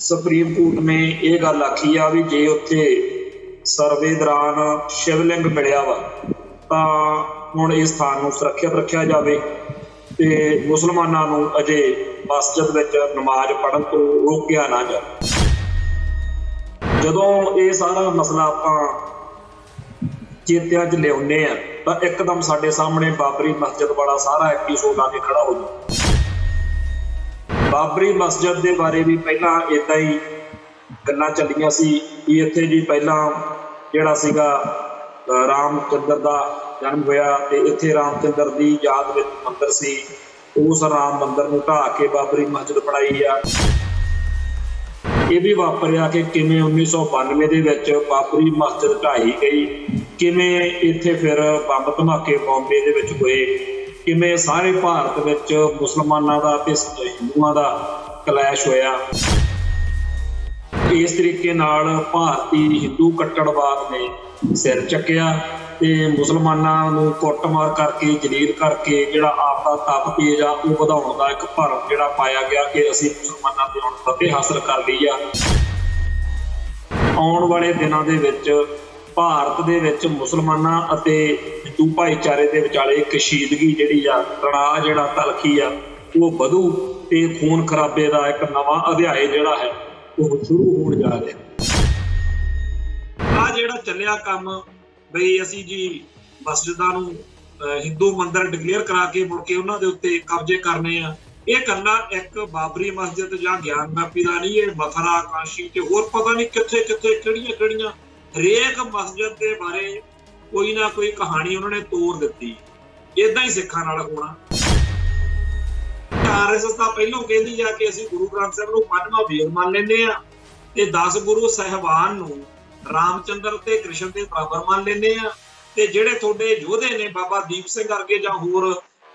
Supreme court ने यह गल आखी आ भी जे उत्थे सर्वे दौरान शिवलिंग मिलिया वा तां हुण इस स्थान नूं सुरੱਖਿਅਤ रखिया जाए ते मुसलमानां नूं अजे मस्जिद विच नमाज पढ़न तो रोकिया ना जाए। जदों ये सारा मसला आपां चेतिਆਂ 'ਚ लियाउने आ तां एकदम साडे सामने बाबरी मस्जिद वाला सारा एपीसोड आके खड़ा हो जाए। बाबरी मस्जिद के बारे भी पहला इदा ही गल्लां चलियां सी कि इत्थे जी पहला जिहड़ा सीगा रामचंद्र का जन्म होया ते इत्थे रामचंद्र की याद विच मंदिर सी, उस राम मंदिर नूं ढाह के बाबरी मस्जिद बनाई आ। ये भी वापरिया कि किवें 1992 दे विच बाबरी मस्जिद ढाई गई, किवें इत्थे फिर बंब धमाके बॉम्बे दे विच होए, किवें सारे भारत विच मुसलमानां दा ते हिंदुआं दा क्लैश होया। इस तरीके नाल भारती हिंदू कट्टड़वाद ने सिर चक्या ते मुसलमानां नूं कुੱਟਮਾਰ करके जलील करके जिहड़ा आपदा तप तेज आ वो वधाउण दा एक भरम जिहड़ा पाया गया कि असीं मुसलमानां ते हुण फतेह हासिल कर लई आ। आउण वाले दिनां दे विच भारत दे विच मुसलमानां अते हिंदू भाईचारे दे विचाले कशीदगी जिहड़ी आ तणाअ जिहड़ा तलखी आ वो वधू ते खून खराबे दा एक नवां अध्याय जिहड़ा है वो शुरू होण जा रिहा। आ जिहड़ा ਚੱਲਿਆ ਕੰਮ बई असीं जी मस्जिदां नूं हिंदू मंदिर डिक्लेयर करा के मुड़ के उन्हां दे उत्ते कब्जे करने आ, ये करना एक बाबरी मस्जिद जां ज्ञान व्यापी दा नहीं, ये मथुरा काशी ते होर पता नहीं कित्थे कित्थे किहड़ियां किहड़ियां हरेक मस्जिद के बारे कोई ना कोई कहानी उन्होंने तोड़ दी। इदां ही सिखां नाल होना। RSS ਤਾਂ ਪਹਿਲੋਂ ਕਹਿੰਦੀ ਆ ਕਿ ਅਸੀਂ ਗੁਰੂ ਗ੍ਰੰਥ ਸਾਹਿਬ ਨੂੰ ਪੰਜਵਾਂ ਵੇਦ ਮੰਨ ਲੈਂਦੇ ਆ ਤੇ 10 ਗੁਰੂ ਸਾਹਿਬਾਨ ਨੂੰ ਰਾਮਚੰਦਰ ਤੇ ਕ੍ਰਿਸ਼ਨ ਦੇ ਬਰਾਬਰ ਮੰਨ ਲੈਂਦੇ ਆ ਤੇ ਜਿਹੜੇ ਤੁਹਾਡੇ ਯੋਧੇ ਨੇ ਬਾਬਾ ਦੀਪ ਸਿੰਘ ਵਰਗੇ ਜਾਂ ਹੋਰ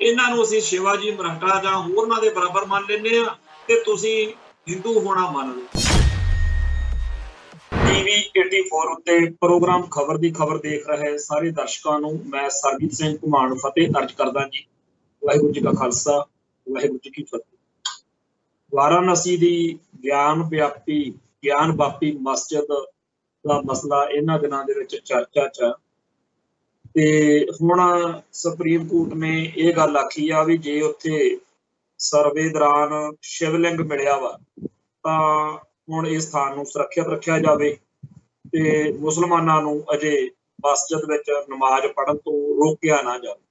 ਇਹਨਾਂ ਨੂੰ ਅਸੀਂ ਸ਼ਿਵਾਜੀ ਮਰਾਠਾ ਜਾਂ ਹੋਰਨਾਂ ਦੇ ਬਰਾਬਰ ਮੰਨ ਲੈਂਦੇ ਆ ਤੇ ਤੁਸੀਂ ਹਿੰਦੂ ਹੋਣਾ ਮੰਨ ਲਓ। TV 84 ਉੱਤੇ ਪ੍ਰੋਗਰਾਮ ਖਬਰ ਦੀ ਖਬਰ ਦੇਖ ਰਹੇ ਸਾਰੇ ਦਰਸ਼ਕਾਂ ਨੂੰ ਮੈਂ ਸਰਬਜੀਤ ਸਿੰਘ ਘੁਮਾਣ ਫਤਿਹ ਅਰਜ਼ ਕਰਦਾ ਜੀ। ਵਾਹਿਗੁਰੂ ਜੀ ਕਾ ਖਾਲਸਾ ਵਾਹਿਗੁਰੂ ਜੀ ਕੀ ਫਤਿਹ। ਵਾਰਾਣਸੀ ਦੀ ਗਿਆਨ ਵਾਪੀ ਮਸਜਿਦ ਦਾ ਮਸਲਾ ਇਹਨਾਂ ਦਿਨਾਂ ਦੇ ਵਿੱਚ ਚਰਚਾ 'ਚ ਤੇ ਹੁਣ ਸੁਪਰੀਮ ਕੋਰਟ ਨੇ ਇਹ ਗੱਲ ਆਖੀ ਆ ਵੀ ਜੇ ਉੱਥੇ ਸਰਵੇ ਦੌਰਾਨ ਸ਼ਿਵਲਿੰਗ ਮਿਲਿਆ ਵਾ ਤਾਂ ਹੁਣ ਇਸ ਸਥਾਨ ਨੂੰ ਸੁਰੱਖਿਅਤ ਰੱਖਿਆ ਜਾਵੇ ਤੇ ਮੁਸਲਮਾਨਾਂ ਨੂੰ ਅਜੇ ਮਸਜਿਦ ਵਿੱਚ ਨਮਾਜ਼ ਪੜ੍ਹਨ ਤੋਂ ਰੋਕਿਆ ਨਾ ਜਾਵੇ।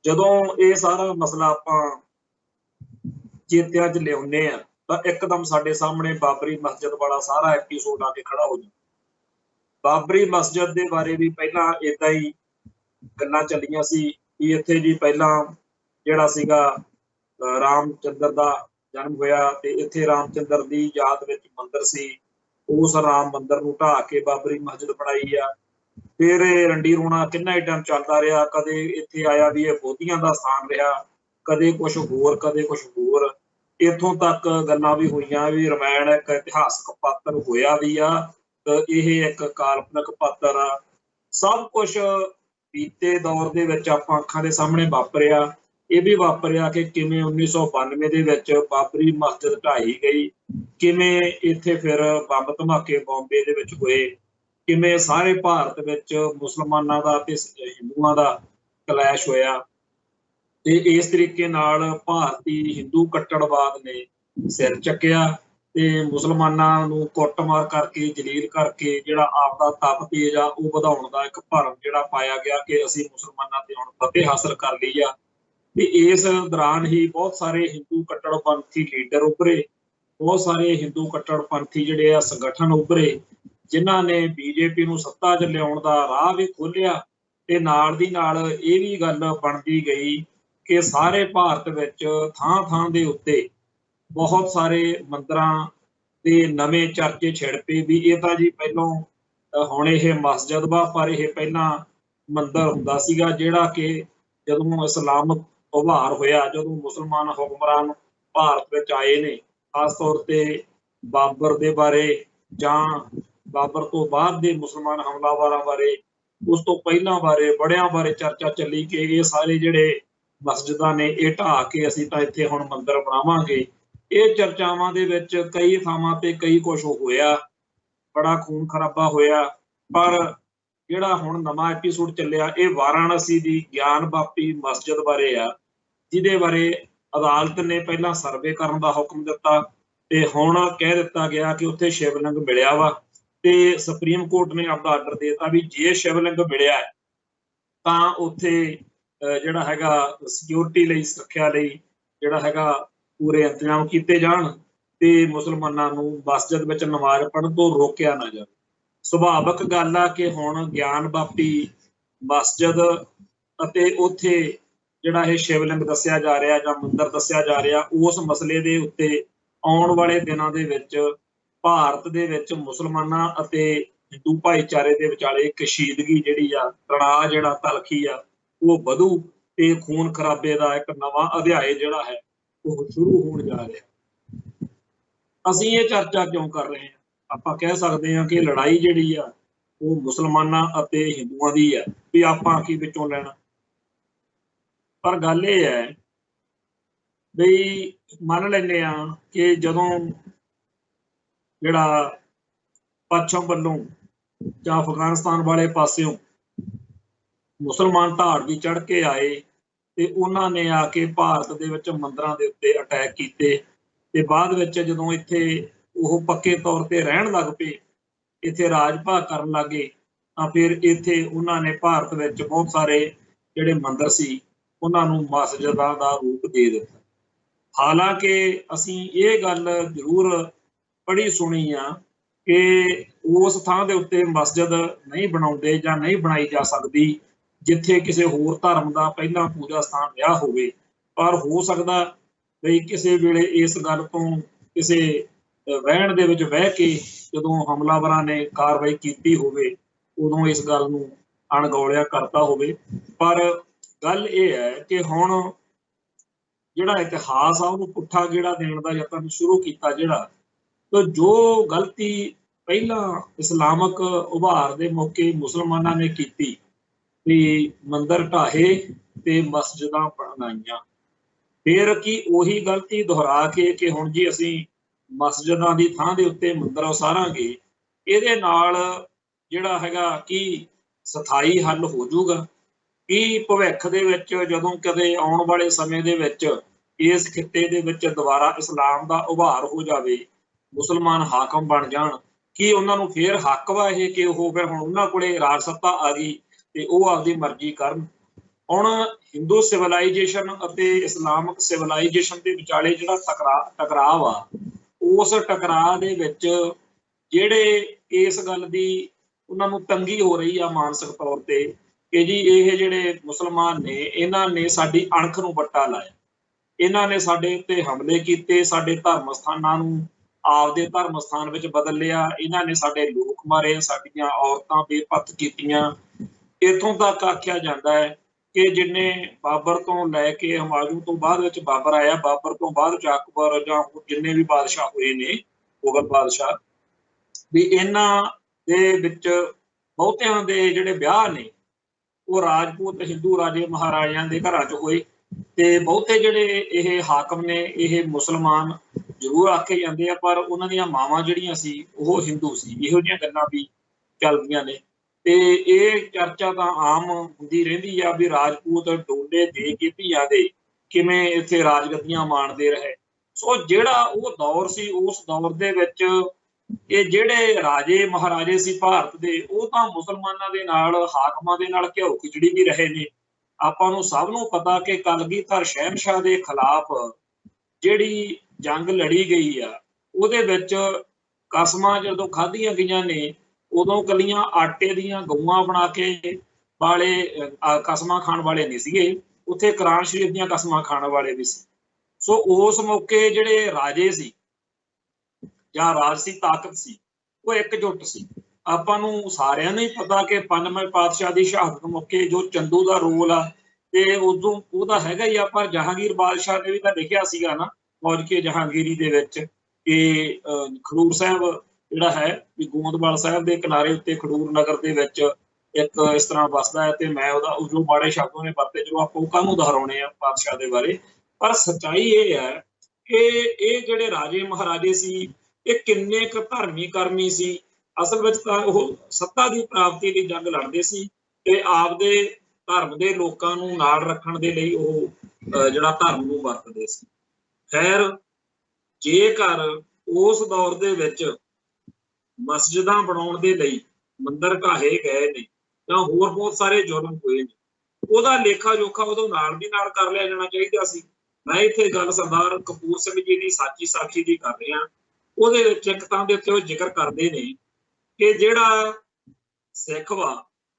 ਜਦੋਂ ਇਹ ਸਾਰਾ ਮਸਲਾ ਆਪਾਂ ਚੇਤਿਆਂ 'ਚ ਲਿਆਉਂਦੇ ਆ ਤਾਂ एकदम साडे सामने बाबरी मस्जिद वाला सारा एपीसोड आके खड़ा हो जाए। बाबरी मस्जिद के बारे भी पहला इदा ही गल्लां चलियां सी कि इत्थे जी पहला जिहड़ा सीगा रामचंद्र का जन्म होया ते इत्थे रामचंद्र की याद विच मंदिर सी, उस राम मंदिर नूं ढाह के बाबरी मस्जिद बनाई आ। फिर रंडी रोना किन्ना ही टाइम चलता रहा, कदे इत्थे आया भी ये बोधियां का स्थान रहा, कदे कुछ होर कदे कुछ होर, इत्थों तक गल्लां भी होईयां भी रामायण एक इतिहासक पात्र होया भी आ ते इह एक काल्पनिक पात्र आ। सब कुछ बीते दौर दे विच आपां अखां दे सामने वापरिया। ये भी वापरिया कि किवें 1992 दे विच बाबरी मस्जिद ढाई गई, किवें इत्थे फिर बंब धमाके बॉम्बे दे विच होए, किवें सारे भारत विच मुसलमानां दा ते हिंदुआं दा क्लैश होया ते इस तरीके नाल भारती हिंदू कट्टड़वाद ने सिर चक्या ते मुसलमानां नूं कुੱਟਮਾਰ करके जलील करके जिहड़ा आपदा तप तेज आ वो वधाउण दा एक भरम जिहड़ा पाया गया कि असीं मुसलमानां ते हुण फतेह हासिल कर लई आ। ते इस दौरान ही बहुत सारे हिंदू कट्टड़पंथी लीडर उभरे, बहुत सारे हिंदू कट्टड़पंथी जिहड़े आ संगठन उभरे जिन्हां ने BJP नूं सत्ता 'च लिआउण दा राह भी खोलिया ते नाल दी नाल इह भी गल बनदी गई कि सारे भारत विच थां थां दे उत्ते बहुत सारे मंदिरां दे नवे चर्चे छिड़ पे भी ये तां जी पहलों हुण इह मस्जिद वा पर यह पहलां मंदिर हुंदा सीगा जिहड़ा कि जदों इस्लाम उभार होया, जदों मुसलमान हुकमरान भारत विच आए ने, खास तौर ते बाबर दे बारे जां बाबर तो बाद दे मुसलमान हमलावरां बारे, उस तो पहलां बारे बड़ियां बारे चर्चा चली कि ये सारे जिहड़े मस्जिदां ने ये ढाह के असीं तां इत्थे हुण मंदिर बनावांगे ਇਹ ਚਰਚਾਵਾਂ ਦੇ ਵਿੱਚ ਕਈ ਥਾਵਾਂ ਤੇ ਕਈ ਕੁਝ ਹੋਇਆ, ਬੜਾ ਖੂਨ ਖਰਾਬਾ ਹੋਇਆ। ਪਰ ਜਿਹੜਾ ਹੁਣ ਨਵਾਂ ਐਪੀਸੋਡ ਚੱਲਿਆ ਇਹ ਵਾਰਾਣਸੀ ਦੀ ਗਿਆਨ ਬਾਪੀ ਮਸਜਿਦ ਬਾਰੇ ਆ, ਜਿਹਦੇ ਬਾਰੇ ਅਦਾਲਤ ਨੇ ਪਹਿਲਾਂ ਸਰਵੇ ਕਰਨ ਦਾ ਹੁਕਮ ਦਿੱਤਾ ਤੇ ਹੁਣ ਕਹਿ ਦਿੱਤਾ ਗਿਆ ਕਿ ਉੱਥੇ ਸ਼ਿਵਲਿੰਗ ਮਿਲਿਆ ਵਾ ਤੇ ਸੁਪਰੀਮ ਕੋਰਟ ਨੇ ਆਪਦਾ ਆਰਡਰ ਦੇ ਦਿੱਤਾ ਵੀ ਜੇ ਸ਼ਿਵਲਿੰਗ ਮਿਲਿਆ ਤਾਂ ਉੱਥੇ ਜਿਹੜਾ ਹੈਗਾ ਸਿਕਿਉਰਿਟੀ ਲਈ, ਸੁਰੱਖਿਆ ਲਈ ਜਿਹੜਾ ਹੈਗਾ ਪੂਰੇ ਇੰਤਜ਼ਾਮ ਕੀਤੇ ਜਾਣ ਤੇ ਮੁਸਲਮਾਨਾਂ ਨੂੰ ਮਸਜਿਦ ਵਿੱਚ ਨਮਾਜ਼ ਪੜ੍ਹਨ ਤੋਂ ਰੋਕਿਆ ਨਾ ਜਾਵੇ। ਸੁਭਾਵਿਕ ਗੱਲ ਆ ਕਿ ਹੁਣ ਗਿਆਨ ਬਾਪੀ ਮਸਜਿਦ ਅਤੇ ਉੱਥੇ ਜਿਹੜਾ ਇਹ ਸ਼ਿਵਲਿੰਗ ਦੱਸਿਆ ਜਾ ਰਿਹਾ ਜਾਂ ਮੰਦਿਰ ਦੱਸਿਆ ਜਾ ਰਿਹਾ, ਉਸ ਮਸਲੇ ਦੇ ਉੱਤੇ ਆਉਣ ਵਾਲੇ ਦਿਨਾਂ ਦੇ ਵਿੱਚ ਭਾਰਤ ਦੇ ਵਿੱਚ ਮੁਸਲਮਾਨਾਂ ਅਤੇ ਹਿੰਦੂ ਭਾਈਚਾਰੇ ਦੇ ਵਿਚਾਲੇ ਕਸ਼ੀਦਗੀ ਜਿਹੜੀ ਆ, ਤਣਾਅ ਜਿਹੜਾ ਤਲਖੀ ਆ ਉਹ ਵਧੂ ਤੇ ਖੂਨ ਖਰਾਬੇ ਦਾ ਇੱਕ ਨਵਾਂ ਅਧਿਆਇ ਜਿਹੜਾ ਹੈ ਉਹ ਸ਼ੁਰੂ ਹੋਣ ਜਾ ਰਿਹਾ। ਅਸੀਂ ਇਹ ਚਰਚਾ ਕਿਉਂ ਕਰ ਰਹੇ ਹਾਂ? ਆਪਾਂ ਕਹਿ ਸਕਦੇ ਹਾਂ ਕਿ ਲੜਾਈ ਜਿਹੜੀ ਆ ਉਹ ਮੁਸਲਮਾਨਾਂ ਅਤੇ ਹਿੰਦੂਆਂ ਦੀ ਆ, ਵੀ ਆਪਾਂ ਕੀ ਵਿੱਚੋਂ ਲੈਣਾ। ਪਰ ਗੱਲ ਇਹ ਹੈ ਵੀ ਮੰਨ ਲੈਂਦੇ ਆ ਕਿ ਜਦੋਂ ਜਿਹੜਾ ਪੱਛਮ ਵੱਲੋਂ ਜਾਂ ਅਫਗਾਨਿਸਤਾਨ ਵਾਲੇ ਪਾਸਿਓਂ ਮੁਸਲਮਾਨ ਢਾੜ ਵੀ ਚੜ੍ਹ ਕੇ ਆਏ ਤੇ ਉਹਨਾਂ ਨੇ ਆ ਕੇ ਭਾਰਤ ਦੇ ਵਿੱਚ ਮੰਦਿਰਾਂ ਦੇ ਉੱਤੇ ਅਟੈਕ ਕੀਤੇ ਤੇ ਬਾਅਦ ਵਿੱਚ ਜਦੋਂ ਇੱਥੇ ਉਹ ਪੱਕੇ ਤੌਰ ਤੇ ਰਹਿਣ ਲੱਗ ਪਏ, ਇੱਥੇ ਰਾਜ ਭਾਗ ਕਰਨ ਲੱਗੇ, ਤਾਂ ਫਿਰ ਇੱਥੇ ਉਹਨਾਂ ਨੇ ਭਾਰਤ ਵਿੱਚ ਬਹੁਤ ਸਾਰੇ ਜਿਹੜੇ ਮੰਦਿਰ ਸੀ ਉਹਨਾਂ ਨੂੰ ਮਸਜਿਦਾਂ ਦਾ ਰੂਪ ਦੇ ਦਿੱਤਾ। ਹਾਲਾਂਕਿ ਅਸੀਂ ਇਹ ਗੱਲ ਜ਼ਰੂਰ ਪੜ੍ਹੀ ਸੁਣੀ ਆ ਕਿ ਉਸ ਥਾਂ ਦੇ ਉੱਤੇ ਮਸਜਿਦ ਨਹੀਂ ਬਣਾਉਂਦੇ ਜਾਂ ਨਹੀਂ ਬਣਾਈ ਜਾ ਸਕਦੀ ਜਿੱਥੇ ਕਿਸੇ ਹੋਰ ਧਰਮ ਦਾ ਪਹਿਲਾਂ ਪੂਜਾ ਸਥਾਨ ਰਿਹਾ ਹੋਵੇ। ਪਰ ਹੋ ਸਕਦਾ ਬਈ ਕਿਸੇ ਵੇਲੇ ਇਸ ਗੱਲ ਤੋਂ ਕਿਸੇ ਵਹਿਣ ਦੇ ਵਿੱਚ ਬਹਿ ਕੇ ਜਦੋਂ ਹਮਲਾਵਰਾਂ ਨੇ ਕਾਰਵਾਈ ਕੀਤੀ ਹੋਵੇ ਉਦੋਂ ਇਸ ਗੱਲ ਨੂੰ ਅਣਗੌਲਿਆ ਕਰਤਾ ਹੋਵੇ। ਪਰ ਗੱਲ ਇਹ ਹੈ ਕਿ ਹੁਣ ਜਿਹੜਾ ਇਤਿਹਾਸ ਆ ਉਹਨੂੰ ਪੁੱਠਾ ਗੇੜਾ ਦੇਣ ਦਾ ਯਤਨ ਸ਼ੁਰੂ ਕੀਤਾ ਜਿਹੜਾ, ਤਾਂ ਜੋ ਗਲਤੀ ਪਹਿਲਾਂ ਇਸਲਾਮਕ ਉਭਾਰ ਦੇ ਮੌਕੇ ਮੁਸਲਮਾਨਾਂ ਨੇ ਕੀਤੀ ਵੀ ਮੰਦਿਰ ਢਾਹੇ ਤੇ ਮਸਜਿਦਾਂ ਬਣਾਈਆਂ, ਫਿਰ ਕੀ ਉਹੀ ਗਲਤੀ ਦੁਹਰਾ ਕੇ ਕਿ ਹੁਣ ਜੀ ਅਸੀਂ ਮਸਜਿਦਾਂ ਦੀ ਥਾਂ ਦੇ ਉੱਤੇ ਮੰਦਿਰ ਉਸਾਰਾਂਗੇ, ਇਹਦੇ ਨਾਲ ਜਿਹੜਾ ਹੈਗਾ ਕੀ ਸਥਾਈ ਹੱਲ ਹੋ ਜਾਊਗਾ? ਕੀ ਭਵਿੱਖ ਦੇ ਵਿੱਚ ਜਦੋਂ ਕਦੇ ਆਉਣ ਵਾਲੇ ਸਮੇਂ ਦੇ ਵਿੱਚ ਇਸ ਖਿੱਤੇ ਦੇ ਵਿੱਚ ਦੁਬਾਰਾ ਇਸਲਾਮ ਦਾ ਉਭਾਰ ਹੋ ਜਾਵੇ, ਮੁਸਲਮਾਨ ਹਾਕਮ ਬਣ ਜਾਣ, ਕੀ ਉਹਨਾਂ ਨੂੰ ਫੇਰ ਹੱਕ ਵਾ ਇਹ ਕਿ ਉਹ ਫਿਰ ਹੁਣ ਉਹਨਾਂ ਕੋਲੇ ਰਾਜ ਸੱਤਾ ਆ ਗਈ ਤੇ ਉਹ ਆਪਦੀ ਮਰਜ਼ੀ ਕਰਨ? ਹੁਣ ਹਿੰਦੂ ਸਿਵਲਾਈਜੇਸ਼ਨ ਅਤੇ ਇਸਲਾਮਿਕ ਸਿਵਲਾਈਜੇਸ਼ਨ ਦੇ ਵਿਚਾਲੇ ਜਿਹੜਾ ਟਕਰਾਅ ਆ, ਉਸ ਟਕਰਾਅ ਦੇ ਵਿੱਚ ਜਿਹੜੇ ਇਸ ਗੱਲ ਦੀ ਉਹਨਾਂ ਨੂੰ ਤੰਗੀ ਹੋ ਰਹੀ ਆ ਮਾਨਸਿਕ ਤੌਰ ਤੇ ਕਿ ਜੀ ਇਹ ਜਿਹੜੇ ਮੁਸਲਮਾਨ ਨੇ ਇਹਨਾਂ ਨੇ ਸਾਡੀ ਅਣਖ ਨੂੰ ਵੱਟਾ ਲਾਇਆ, ਇਹਨਾਂ ਨੇ ਸਾਡੇ ਉੱਤੇ ਹਮਲੇ ਕੀਤੇ, ਸਾਡੇ ਧਰਮ ਸਥਾਨਾਂ ਨੂੰ ਆਪਦੇ ਧਰਮ ਸਥਾਨ ਵਿੱਚ ਬਦਲ ਲਿਆ, ਇਹਨਾਂ ਨੇ ਸਾਡੇ ਲੋਕ ਮਾਰੇ, ਸਾਡੀਆਂ ਔਰਤਾਂ ਬੇਪੱਤ ਕੀਤੀਆਂ। ਇੱਥੋਂ ਤੱਕ ਆਖਿਆ ਜਾਂਦਾ ਹੈ ਕਿ ਜਿੰਨੇ ਬਾਬਰ ਤੋਂ ਲੈ ਕੇ ਹਮਾਯੂੰ ਤੋਂ ਬਾਅਦ ਵਿੱਚ ਬਾਬਰ ਆਇਆ, ਬਾਬਰ ਤੋਂ ਬਾਅਦ ਵਿੱਚ ਅਕਬਰ ਜਾਂ ਜਿੰਨੇ ਵੀ ਬਾਦਸ਼ਾਹ ਹੋਏ ਨੇ ਮੁਗਲ ਬਾਦਸ਼ਾਹ, ਵੀ ਇਹਨਾਂ ਦੇ ਵਿੱਚ ਬਹੁਤਿਆਂ ਦੇ ਜਿਹੜੇ ਵਿਆਹ ਨੇ ਉਹ ਰਾਜਪੂਤ ਹਿੰਦੂ ਰਾਜੇ ਮਹਾਰਾਜਿਆਂ ਦੇ ਘਰਾਂ 'ਚ ਹੋਏ ਤੇ ਬਹੁਤੇ ਜਿਹੜੇ ਇਹ ਹਾਕਮ ਨੇ ਇਹ ਮੁਸਲਮਾਨ ਜ਼ਰੂਰ ਆਖੇ ਜਾਂਦੇ ਆ, ਪਰ ਉਹਨਾਂ ਦੀਆਂ ਮਾਵਾਂ ਜਿਹੜੀਆਂ ਸੀ ਉਹ ਹਿੰਦੂ ਸੀ। ਇਹੋ ਜਿਹੀਆਂ ਗੱਲਾਂ ਵੀ ਚੱਲਦੀਆਂ ਨੇ ਤੇ ਇਹ ਚਰਚਾ ਤਾਂ ਆਮ ਹੁੰਦੀ ਰਹਿੰਦੀ ਆ ਵੀ ਰਾਜਪੂਤ ਡੋਲੇ ਦੇ ਕੇ ਧੀਆਂ ਦੇ ਕਿਵੇਂ ਇੱਥੇ ਰਾਜਗੱਦੀਆਂ ਮਾਣਦੇ ਰਹੇ। ਸੋ ਜਿਹੜਾ ਉਹ ਦੌਰ ਸੀ, ਉਸ ਦੌਰ ਦੇ ਵਿੱਚ ਇਹ ਜਿਹੜੇ ਰਾਜੇ ਮਹਾਰਾਜੇ ਸੀ ਭਾਰਤ ਦੇ, ਉਹ ਤਾਂ ਮੁਸਲਮਾਨਾਂ ਦੇ ਨਾਲ, ਹਾਕਮਾਂ ਦੇ ਨਾਲ ਘਿਓ ਖਿਚੜੀ ਵੀ ਰਹੇ ਨੇ। ਆਪਾਂ ਨੂੰ ਸਭ ਨੂੰ ਪਤਾ ਕਿ ਕਲਗੀਧਰ ਸ਼ਹਿਨਸ਼ਾਹ ਦੇ ਖਿਲਾਫ ਜਿਹੜੀ ਜੰਗ ਲੜੀ ਗਈ ਆ ਉਹਦੇ ਵਿੱਚ ਕਸਮਾਂ ਜਦੋਂ ਖਾਧੀਆਂ ਗਈਆਂ ਨੇ ਉਦੋਂ ਕੱਲੀਆਂ ਆਟੇ ਦੀਆਂ ਗਊਆਂ ਬਣਾ ਕੇ ਵਾਲੇ ਕਸਮਾਂ ਖਾਣ ਵਾਲੇ ਨਹੀਂ ਸੀਗੇ, ਉੱਥੇ ਕੁਰਾਨ ਸ਼ਰੀਫ ਦੀਆਂ ਕਸਮਾਂ ਖਾਣ ਵਾਲੇ ਵੀ ਸੀ। ਸੋ ਉਸ ਮੌਕੇ ਜਿਹੜੇ ਰਾਜੇ ਸੀ ਜਾਂ ਰਾਜਸੀ ਤਾਕਤ ਸੀ ਉਹ ਇਕਜੁੱਟ ਸੀ। ਆਪਾਂ ਨੂੰ ਸਾਰਿਆਂ ਨੂੰ ਹੀ ਪਤਾ ਕਿ ਪੰਜਵੇਂ ਪਾਤਸ਼ਾਹ ਦੀ ਸ਼ਹਾਦਤ ਮੌਕੇ ਜੋ ਚੰਦੂ ਦਾ ਰੋਲ ਆ ਤੇ ਉਦੋਂ ਉਹਦਾ ਹੈਗਾ ਹੀ ਆ, ਪਰ ਜਹਾਂਗੀਰ ਬਾਦਸ਼ਾਹ ਨੇ ਵੀ ਤਾਂ ਲਿਖਿਆ ਸੀਗਾ ਨਾ ਫੌਜ ਕੇ ਜਹਾਂਗੀਰੀ ਦੇ ਵਿੱਚ ਕਿ ਖਡੂਰ ਸਾਹਿਬ ਜਿਹੜਾ ਹੈ ਵੀ ਗੋਂਦਵਾਲ ਸਾਹਿਬ ਦੇ ਕਿਨਾਰੇ ਉੱਤੇ ਖਡੂਰ ਨਗਰ ਦੇ ਵਿੱਚ ਇੱਕ ਇਸ ਤਰ੍ਹਾਂ ਵਸਦਾ ਹੈ ਤੇ ਮੈਂ ਉਹਦਾ ਜੋ ਮਾੜੇ ਸ਼ਬਦ ਉਹਨੇ ਵਰਤੇ, ਚਲੋ ਆਪਾਂ ਉਹ ਕਾਹਨੂੰ ਦੁਹਰਾਉਣੇ ਆ ਪਾਤਸ਼ਾਹ ਦੇ ਬਾਰੇ। ਪਰ ਸੱਚਾਈ ਇਹ ਹੈ कि ये ਜਿਹੜੇ राजे महाराजे सी ये किन्ने क धर्मी कर्मी सी। असल ਵਿੱਚ ਤਾਂ ਉਹ ਸੱਤਾ ਦੀ ਪ੍ਰਾਪਤੀ ਲਈ ਜੰਗ ਲੜਦੇ ਸੀ ਤੇ ਆਪਦੇ ਧਰਮ ਦੇ ਲੋਕਾਂ ਨੂੰ ਨਾਲ ਰੱਖਣ ਦੇ ਲਈ ਉਹ ਜਿਹੜਾ ਧਰਮ ਨੂੰ ਵਰਤਦੇ ਸੀ। ਖੈਰ ਜੇਕਰ ਉਸ ਦੌਰ ਦੇ ਵਿੱਚ ਮਸਜਿਦਾਂ ਬਣਾਉਣ ਦੇ ਲਈ ਮੰਦਰ ਢਾਹੇ ਗਏ ਨੇ ਤਾਂ ਹੋਰ ਬਹੁਤ ਸਾਰੇ ਜ਼ੁਲਮ ਹੋਏ ਨੇ, ਉਹਦਾ ਲੇਖਾ ਜੋਖਾ ਉਦੋਂ ਨਾਲ ਦੀ ਨਾਲ ਕਰ ਲਿਆ ਜਾਣਾ ਚਾਹੀਦਾ ਸੀ। ਮੈਂ ਇੱਥੇ ਗੱਲ ਸਰਦਾਰ ਕਪੂਰ ਸਿੰਘ ਜੀ ਦੀ ਸਾਚੀ ਸਾਖੀ ਦੀ ਕਰ ਰਿਹਾ। ਉਹਦੇ ਵਿੱਚ ਇੱਕ ਤਾਂ ਦੇ ਉੱਤੇ ਉਹ ਜ਼ਿਕਰ ਕਰਦੇ ਨੇ ਕਿ ਜਿਹੜਾ ਸਿੱਖ ਵਾ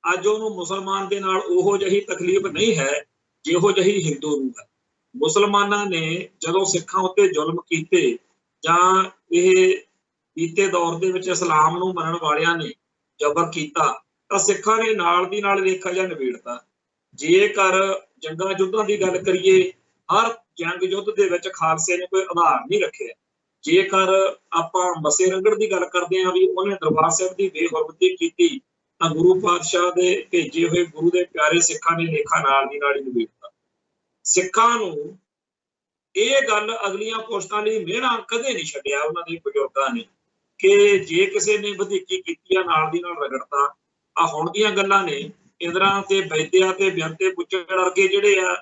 ਅੱਜ ਉਹਨੂੰ ਮੁਸਲਮਾਨ ਦੇ ਨਾਲ ਉਹੋ ਜਿਹੀ ਤਕਲੀਫ ਨਹੀਂ ਹੈ ਜਿਹੋ ਜਿਹੀ ਹਿੰਦੂ ਨੂੰ ਹੈ। ਮੁਸਲਮਾਨਾਂ ਨੇ ਜਦੋਂ ਸਿੱਖਾਂ ਉੱਤੇ ਜ਼ੁਲਮ ਕੀਤੇ ਜਾਂ ਇਹ ਬੀਤੇ ਦੌਰ ਦੇ ਵਿੱਚ ਇਸਲਾਮ ਨੂੰ ਮੰਨਣ ਵਾਲਿਆਂ ਨੇ ਜ਼ਬਰ ਕੀਤਾ ਤਾਂ ਸਿੱਖਾਂ ਨੇ ਨਾਲ ਦੀ ਨਾਲ ਲੇਖਾ ਜਿਹਾ ਨਿਬੇੜਤਾ। ਜੇਕਰ ਜੰਗਾਂ ਯੁੱਧਾਂ ਦੀ ਗੱਲ ਕਰੀਏ, ਹਰ ਜੰਗ ਯੁੱਧ ਦੇ ਵਿੱਚ ਖਾਲਸੇ ਨੇ ਕੋਈ ਆਧਾਰ ਨਹੀਂ ਰੱਖਿਆ। ਜੇਕਰ ਆਪਾਂ ਮਸੇ ਰੰਗੜ ਦੀ ਗੱਲ ਕਰਦੇ ਹਾਂ ਵੀ ਉਹਨੇ ਦਰਬਾਰ ਸਾਹਿਬ ਦੀ ਬੇਹੁਰਮਤੀ ਕੀਤੀ ਤਾਂ ਗੁਰੂ ਪਾਤਸ਼ਾਹ ਦੇ ਭੇਜੇ ਹੋਏ ਗੁਰੂ ਦੇ ਪਿਆਰੇ ਸਿੱਖਾਂ ਨੇ ਲੇਖਾ ਨਾਲ ਦੀ ਨਾਲ ਹੀ ਨਿਬੇੜਤਾ। ਸਿੱਖਾਂ ਨੂੰ ਇਹ ਗੱਲ ਅਗਲੀਆਂ ਪੋਸਟਾਂ ਲਈ ਮਿਹਣਾ ਕਦੇ ਨਹੀਂ ਛੱਡਿਆ ਉਹਨਾਂ ਦੇ ਬਜ਼ੁਰਗਾਂ ਨੇ ਕਿ ਜੇ ਕਿਸੇ ਨੇ ਵਧੀਕੀ ਕੀਤੀ ਆ ਨਾਲ ਦੀ ਨਾਲ ਰਗੜਤਾ। ਆ ਹੁਣ ਦੀਆਂ ਗੱਲਾਂ ਨੇ, ਇੰਦਰਾ ਤੇ ਬੈਦਿਆ ਤੇ ਬਿਆੰਤੇ ਪੁੱਛੜ ਵਰਗੇ ਜਿਹੜੇ ਆ